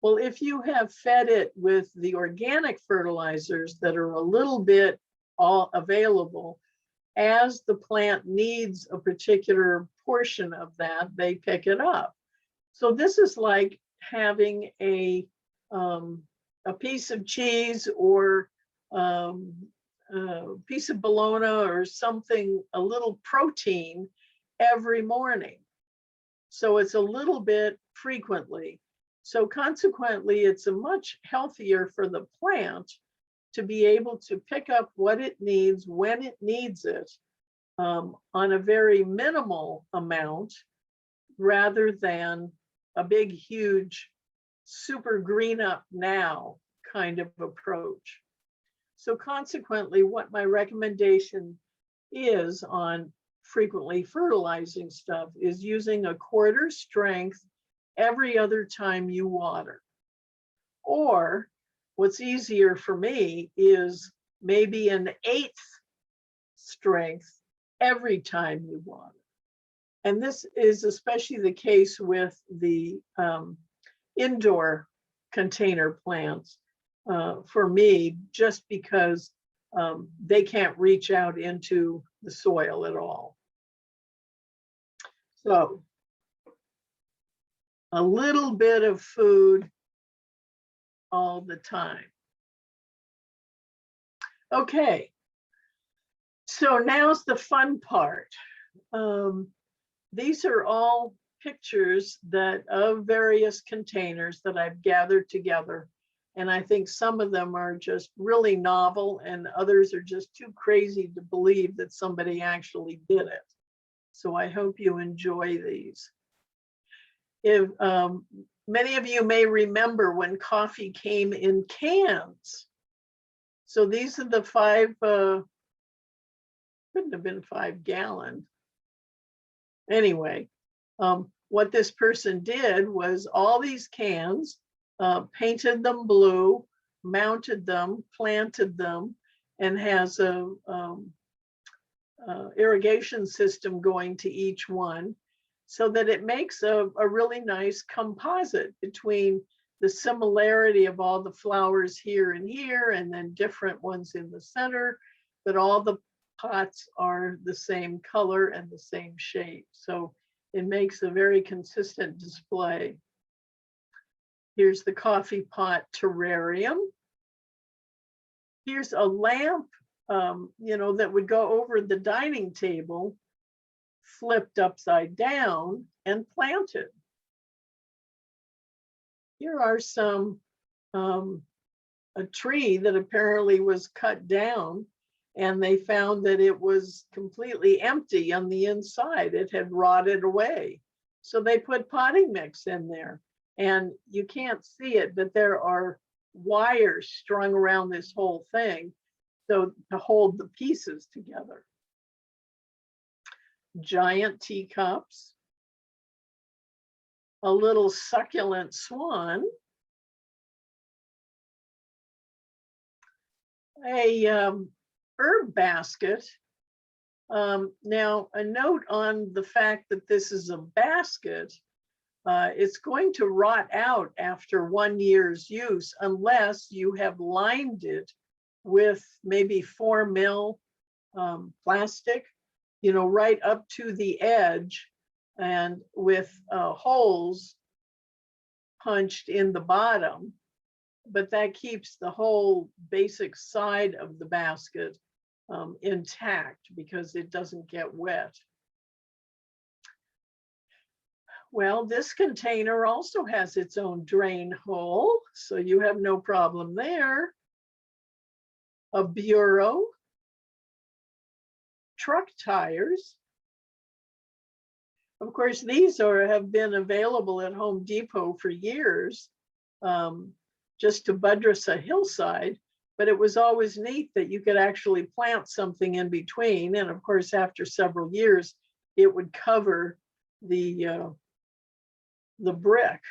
[SPEAKER 2] Well, if you have fed it with the organic fertilizers that are a little bit all available, as the plant needs a particular portion of that, they pick it up. So this is like having a piece of cheese or a piece of bologna or something, a little protein every morning. So it's a little bit frequently. So consequently, it's a much healthier for the plant to be able to pick up what it needs when it needs it on a very minimal amount rather than a big, huge, super green up now kind of approach. So consequently, what my recommendation is on frequently fertilizing stuff is using a quarter strength every other time you water. Or what's easier for me is maybe an 1/8 strength every time you water. And this is especially the case with the indoor container plants for me, just because they can't reach out into the soil at all. So a little bit of food all the time. Okay, so now's the fun part. These are all pictures that of various containers that I've gathered together. And I think some of them are just really novel and others are just too crazy to believe that somebody actually did it. So I hope you enjoy these. If many of you may remember when coffee came in cans. So these are the 5, couldn't have been 5 gallon. Anyway, what this person did was all these cans, painted them blue, mounted them, planted them, and has a irrigation system going to each one, so that it makes a really nice composite between the similarity of all the flowers here and here, and then different ones in the center, but all the pots are the same color and the same shape. So it makes a very consistent display. Here's the coffee pot terrarium. Here's a lamp, you know, that would go over the dining table, flipped upside down and planted. Here are some, a tree that apparently was cut down, and they found that it was completely empty on the inside. It had rotted away. So they put potting mix in there, and you can't see it, but there are wires strung around this whole thing so to hold the pieces together. Giant teacups, a little succulent swan, a herb basket. Now, a note on the fact that this is a basket, it's going to rot out after 1 year's use unless you have lined it with maybe 4 mil plastic, you know, right up to the edge, and with holes punched in the bottom. But that keeps the whole basic side of the basket intact because it doesn't get wet. Well, this container also has its own drain hole, so you have no problem there. A bureau, truck tires. Of course, these have been available at Home Depot for years, just to buttress a hillside, but it was always neat that you could actually plant something in between. And of course, after several years, it would cover the brick.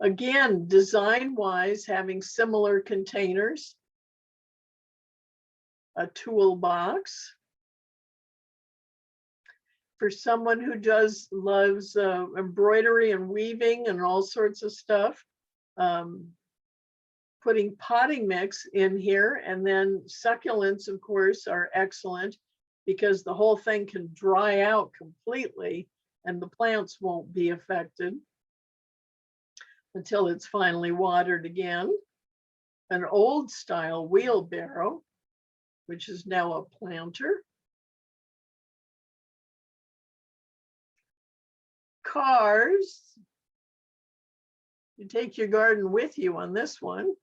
[SPEAKER 2] Again, design-wise, having similar containers, a toolbox. For someone who loves embroidery and weaving and all sorts of stuff, putting potting mix in here, and then succulents, of course, are excellent because the whole thing can dry out completely and the plants won't be affected until it's finally watered again. An old style wheelbarrow, which is now a planter. Cars. You take your garden with you on this one.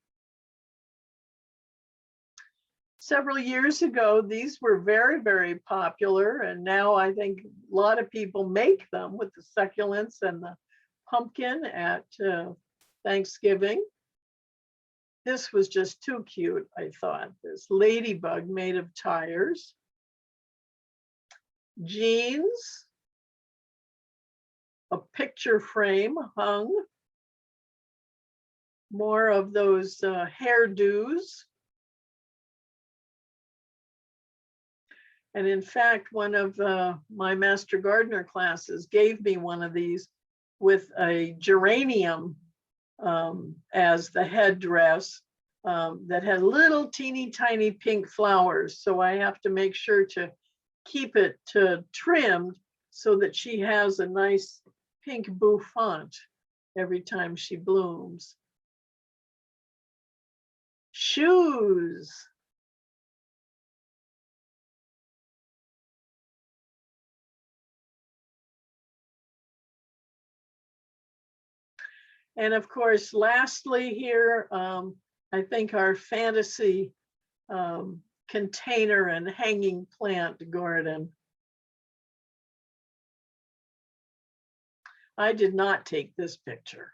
[SPEAKER 2] Several years ago, these were very, very popular, and now I think a lot of people make them with the succulents and the pumpkin at Thanksgiving. This was just too cute, I thought. This ladybug made of tires. Jeans. A picture frame hung. More of those hairdos. And in fact, one of my Master Gardener classes gave me one of these with a geranium as the headdress that had little teeny tiny pink flowers. So I have to make sure to keep it trimmed so that she has a nice pink bouffant every time she blooms. Shoes. And of course, lastly here, I think our fantasy container and hanging plant garden. I did not take this picture.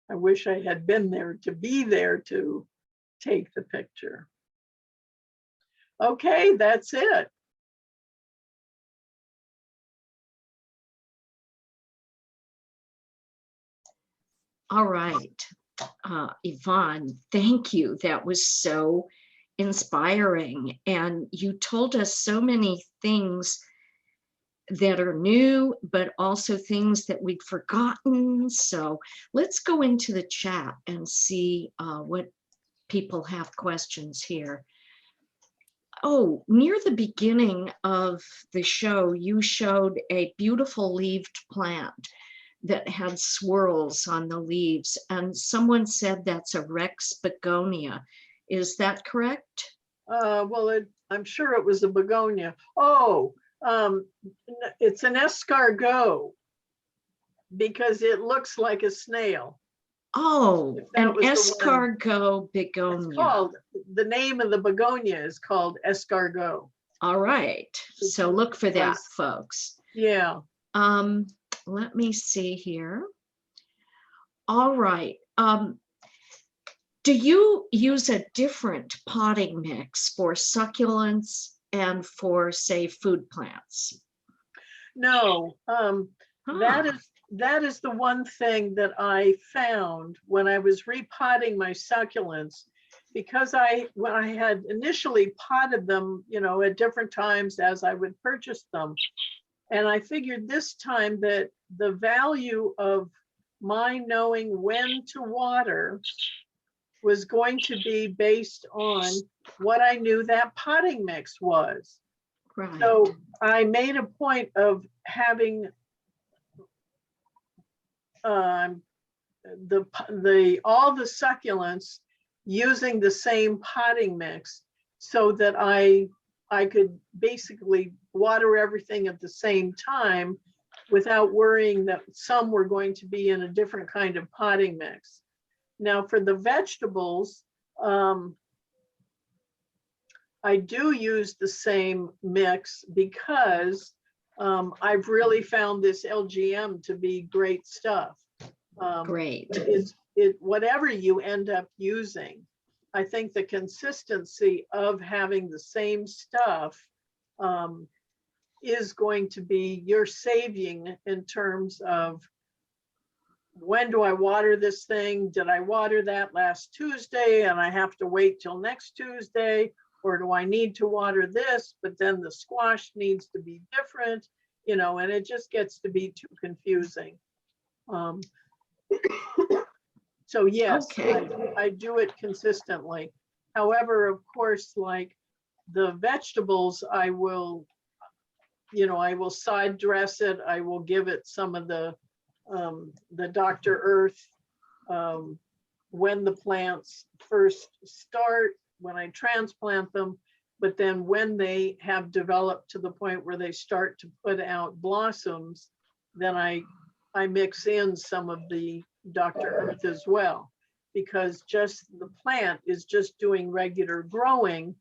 [SPEAKER 2] I wish I had been there to be there to take the picture. Okay, that's it.
[SPEAKER 1] All right, Yvonne, thank you. That was so inspiring. And you told us so many things that are new, but also things that we'd forgotten. So let's go into the chat and see what people have questions here. Oh, near the beginning of the show, you showed a beautiful leaved plant that had swirls on the leaves, and someone said that's a Rex begonia. Is that correct?
[SPEAKER 2] Well, I'm sure it was a begonia. Oh, it's an escargot because it looks like a snail.
[SPEAKER 1] Oh,
[SPEAKER 2] If that
[SPEAKER 1] an
[SPEAKER 2] was the one.
[SPEAKER 1] escargot
[SPEAKER 2] It's
[SPEAKER 1] begonia.
[SPEAKER 2] called, the name of the begonia is called escargot.
[SPEAKER 1] All right, so look for that,
[SPEAKER 2] Because-
[SPEAKER 1] folks.
[SPEAKER 2] Yeah.
[SPEAKER 1] Let me see here. All right. Do you use a different potting mix for succulents and for, say, food plants?
[SPEAKER 2] No,
[SPEAKER 1] Ah,
[SPEAKER 2] that is the one thing that I found when I was repotting my succulents, because when I had initially potted them, you know, at different times as I would purchase them. And I figured this time that the value of my knowing when to water was going to be based on what I knew that potting mix was.
[SPEAKER 1] right.
[SPEAKER 2] So I made a point of having all the succulents using the same potting mix, so that I could basically water everything at the same time without worrying that some were going to be in a different kind of potting mix. Now for the vegetables, I do use the same mix because I've really found this LGM to be great stuff.
[SPEAKER 1] Great.
[SPEAKER 2] Whatever you end up using, I think the consistency of having the same stuff is going to be your saving in terms of, when do I water this thing? Did I water that last Tuesday and I have to wait till next Tuesday? Or do I need to water this, but then the squash needs to be different, you know, and it just gets to be too confusing. So yes,
[SPEAKER 1] Okay.
[SPEAKER 2] I do it consistently. However, of course, like the vegetables, I will, you know, I will side dress it. I will give it some of the Dr. Earth when the plants first start, when I transplant them, but then when they have developed to the point where they start to put out blossoms, then I mix in some of the Dr. Earth as well, because just the plant is just doing regular growing,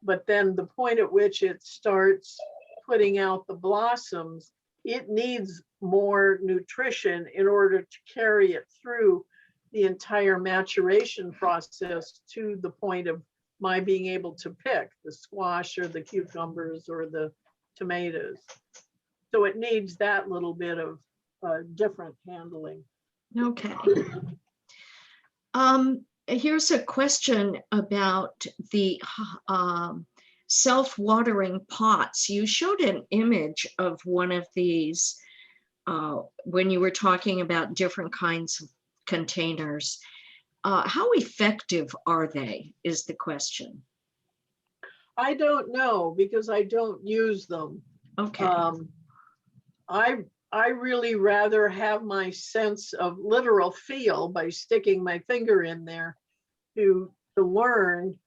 [SPEAKER 2] but then the point at which it starts putting out the blossoms, it needs more nutrition in order to carry it through the entire maturation process to the point of my being able to pick the squash or the cucumbers or the tomatoes. So it needs that little bit of different handling.
[SPEAKER 1] Okay. Here's a question about the self-watering pots. You showed an image of one of these when you were talking about different kinds of containers. How effective are they, is the question.
[SPEAKER 2] I don't know, because I don't use them.
[SPEAKER 1] Okay.
[SPEAKER 2] I really rather have my sense of literal feel by sticking my finger in there to learn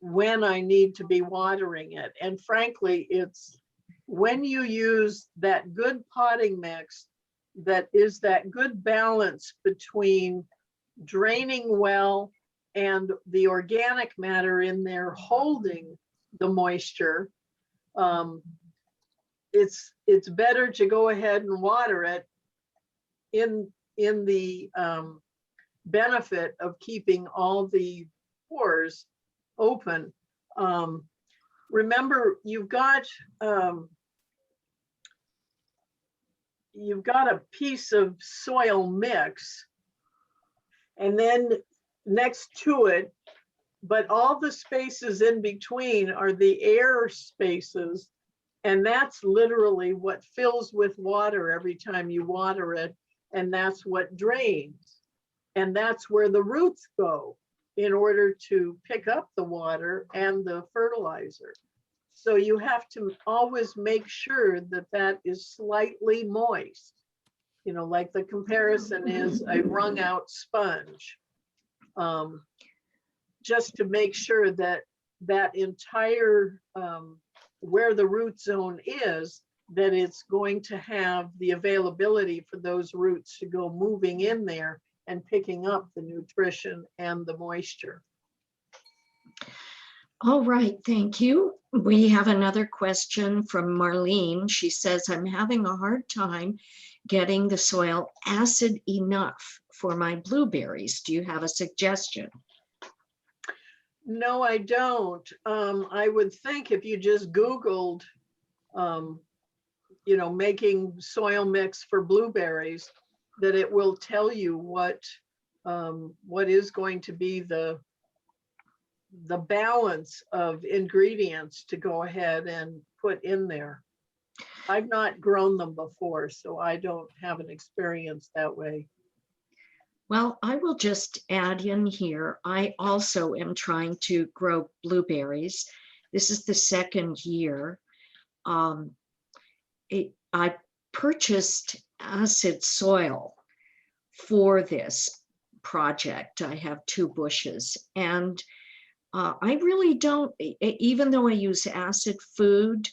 [SPEAKER 2] when I need to be watering it. And frankly, it's when you use that good potting mix, that is that good balance between draining well and the organic matter in there holding the moisture. It's better to go ahead and water it in the benefit of keeping all the pores open. Remember, you've got a piece of soil mix, and then next to it, but all the spaces in between are the air spaces. And that's literally what fills with water every time you water it. And that's what drains. And that's where the roots go in order to pick up the water and the fertilizer. So you have to always make sure that that is slightly moist you know, like the comparison is a wrung out sponge, just to make sure that that entire, where the root zone is, that it's going to have the availability for those roots to go moving in there and picking up the nutrition and the moisture.
[SPEAKER 1] All right, thank you. We have another question from Marlene. She says, I'm having a hard time getting the soil acid enough for my blueberries. Do you have a suggestion?
[SPEAKER 2] No, I don't. I would think if you just Googled, you know, making soil mix for blueberries, that it will tell you what is going to be the balance of ingredients to go ahead and put in there. I've not grown them before, so I don't have an experience that way.
[SPEAKER 1] Well, I will just add in here, I also am trying to grow blueberries. This is the second year. I purchased acid soil for this project. I have 2 bushes, and I really don't, even though I use acid food,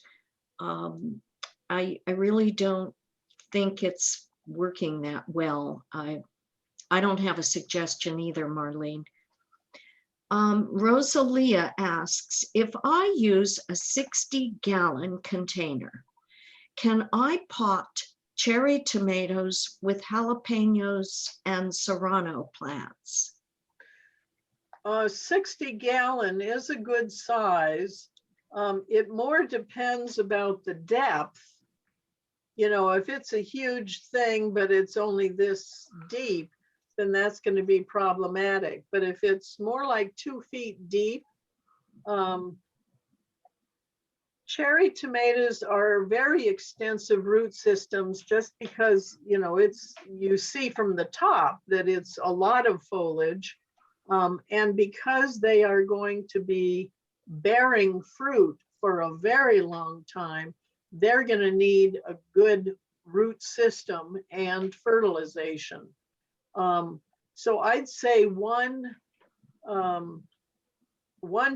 [SPEAKER 1] I really don't think it's working that well. I don't have a suggestion either, Marlene. Rosalia asks, if I use a 60-gallon container, can I pot cherry tomatoes with jalapenos and serrano plants?
[SPEAKER 2] 60-gallon is a good size. It more depends about the depth. You know, if it's a huge thing, but it's only this deep, then that's going to be problematic. But if it's more like 2 feet deep, cherry tomatoes are very extensive root systems, just because, you know, you see from the top that it's a lot of foliage. And because they are going to be bearing fruit for a very long time, they're going to need a good root system and fertilization. So I'd say one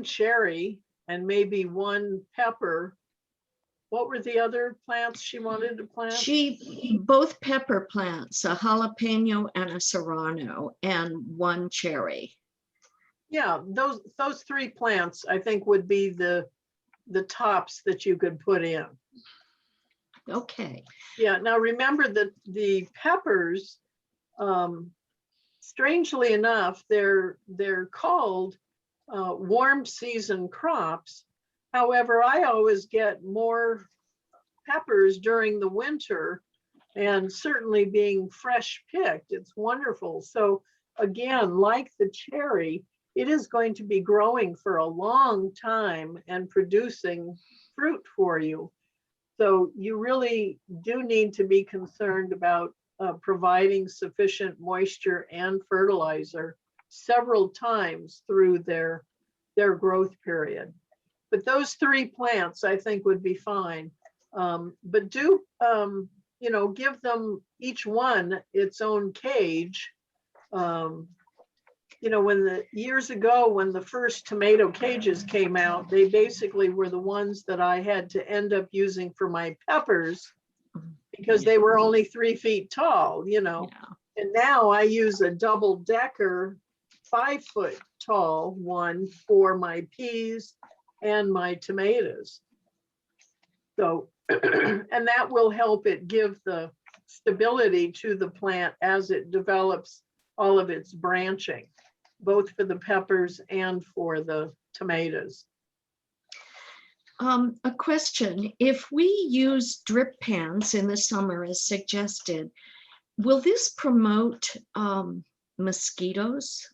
[SPEAKER 2] cherry and maybe 1 pepper. What were the other plants she wanted to plant?
[SPEAKER 1] Both pepper plants, a jalapeno and a serrano, and 1 cherry.
[SPEAKER 2] Yeah, those 3 plants I think would be the tops that you could put in.
[SPEAKER 1] Okay.
[SPEAKER 2] Yeah, now remember that the peppers, strangely enough, they're called warm season crops. However, I always get more peppers during the winter, and certainly being fresh picked, it's wonderful. So again, like the cherry, it is going to be growing for a long time and producing fruit for you. So you really do need to be concerned about providing sufficient moisture and fertilizer several times through their growth period. But those 3 plants I think would be fine. But do, you know, give them each one its own cage. You know, years ago, when the first tomato cages came out, they basically were the ones that I had to end up using for my peppers, because they were only 3 feet tall, you know. Yeah. And now I use a double-decker 5-foot tall one for my peas and my tomatoes. So, and that will help it give the stability to the plant as it develops all of its branching, both for the peppers and for the tomatoes.
[SPEAKER 1] A question, if we use drip pans in the summer as suggested, will this promote mosquitoes?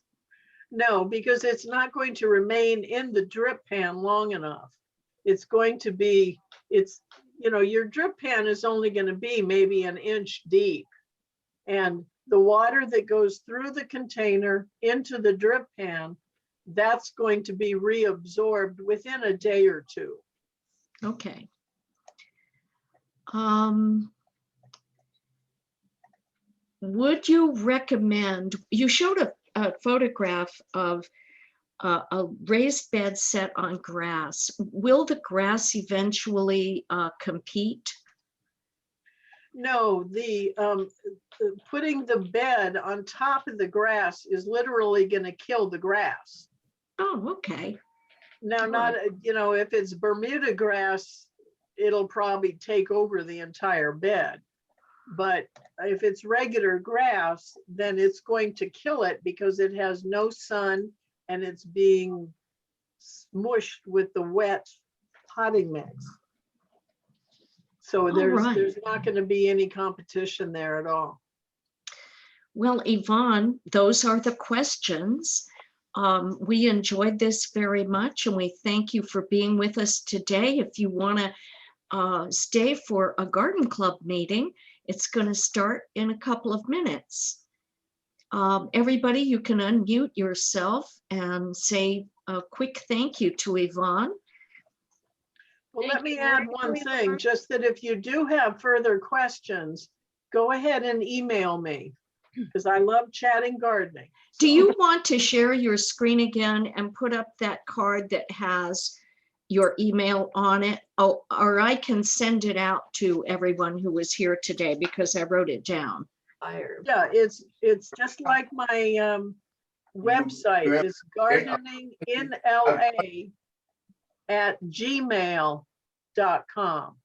[SPEAKER 2] No, because it's not going to remain in the drip pan long enough. It's going to be, you know, your drip pan is only going to be maybe 1 inch deep. And the water that goes through the container into the drip pan, that's going to be reabsorbed within a day or 2.
[SPEAKER 1] Okay. would you recommend, you showed a photograph of a raised bed set on grass. Will the grass eventually compete?
[SPEAKER 2] No, putting the bed on top of the grass is literally going to kill the grass.
[SPEAKER 1] Oh, okay.
[SPEAKER 2] Now, not, if it's Bermuda grass, it'll probably take over the entire bed. But if it's regular grass, then it's going to kill it because it has no sun and it's being smushed with the wet potting mix. So there's not going to be any competition there at all.
[SPEAKER 1] Well, Yvonne, those are the questions. We enjoyed this very much, and we thank you for being with us today. If you want to stay for a garden club meeting, it's going to start in a couple of minutes. Everybody, you can unmute yourself and say a quick thank you to Yvonne.
[SPEAKER 2] Well, let me add one thing, just that if you do have further questions, go ahead and email me, because I love chatting gardening.
[SPEAKER 1] Do you want to share your screen again and put up that card that has your email on it? Oh, or I can send it out to everyone who was here today because I wrote it down.
[SPEAKER 2] Yeah, it's just like my website is gardeninginla@gmail.com.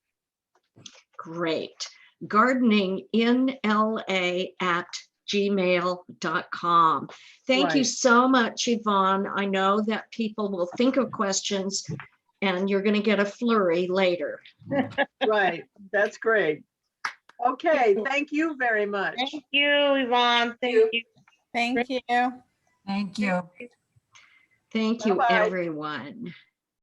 [SPEAKER 1] Great. gardeninginla@gmail.com. Thank you
[SPEAKER 2] Right.
[SPEAKER 1] so much, Yvonne. I know that people will think of questions and you're going to get a flurry later.
[SPEAKER 2] Right, that's great. Okay, thank you very much.
[SPEAKER 3] Thank you, Yvonne. Thank you.
[SPEAKER 4] Thank you.
[SPEAKER 5] Thank you.
[SPEAKER 1] Thank you,
[SPEAKER 2] Bye-bye.
[SPEAKER 1] everyone.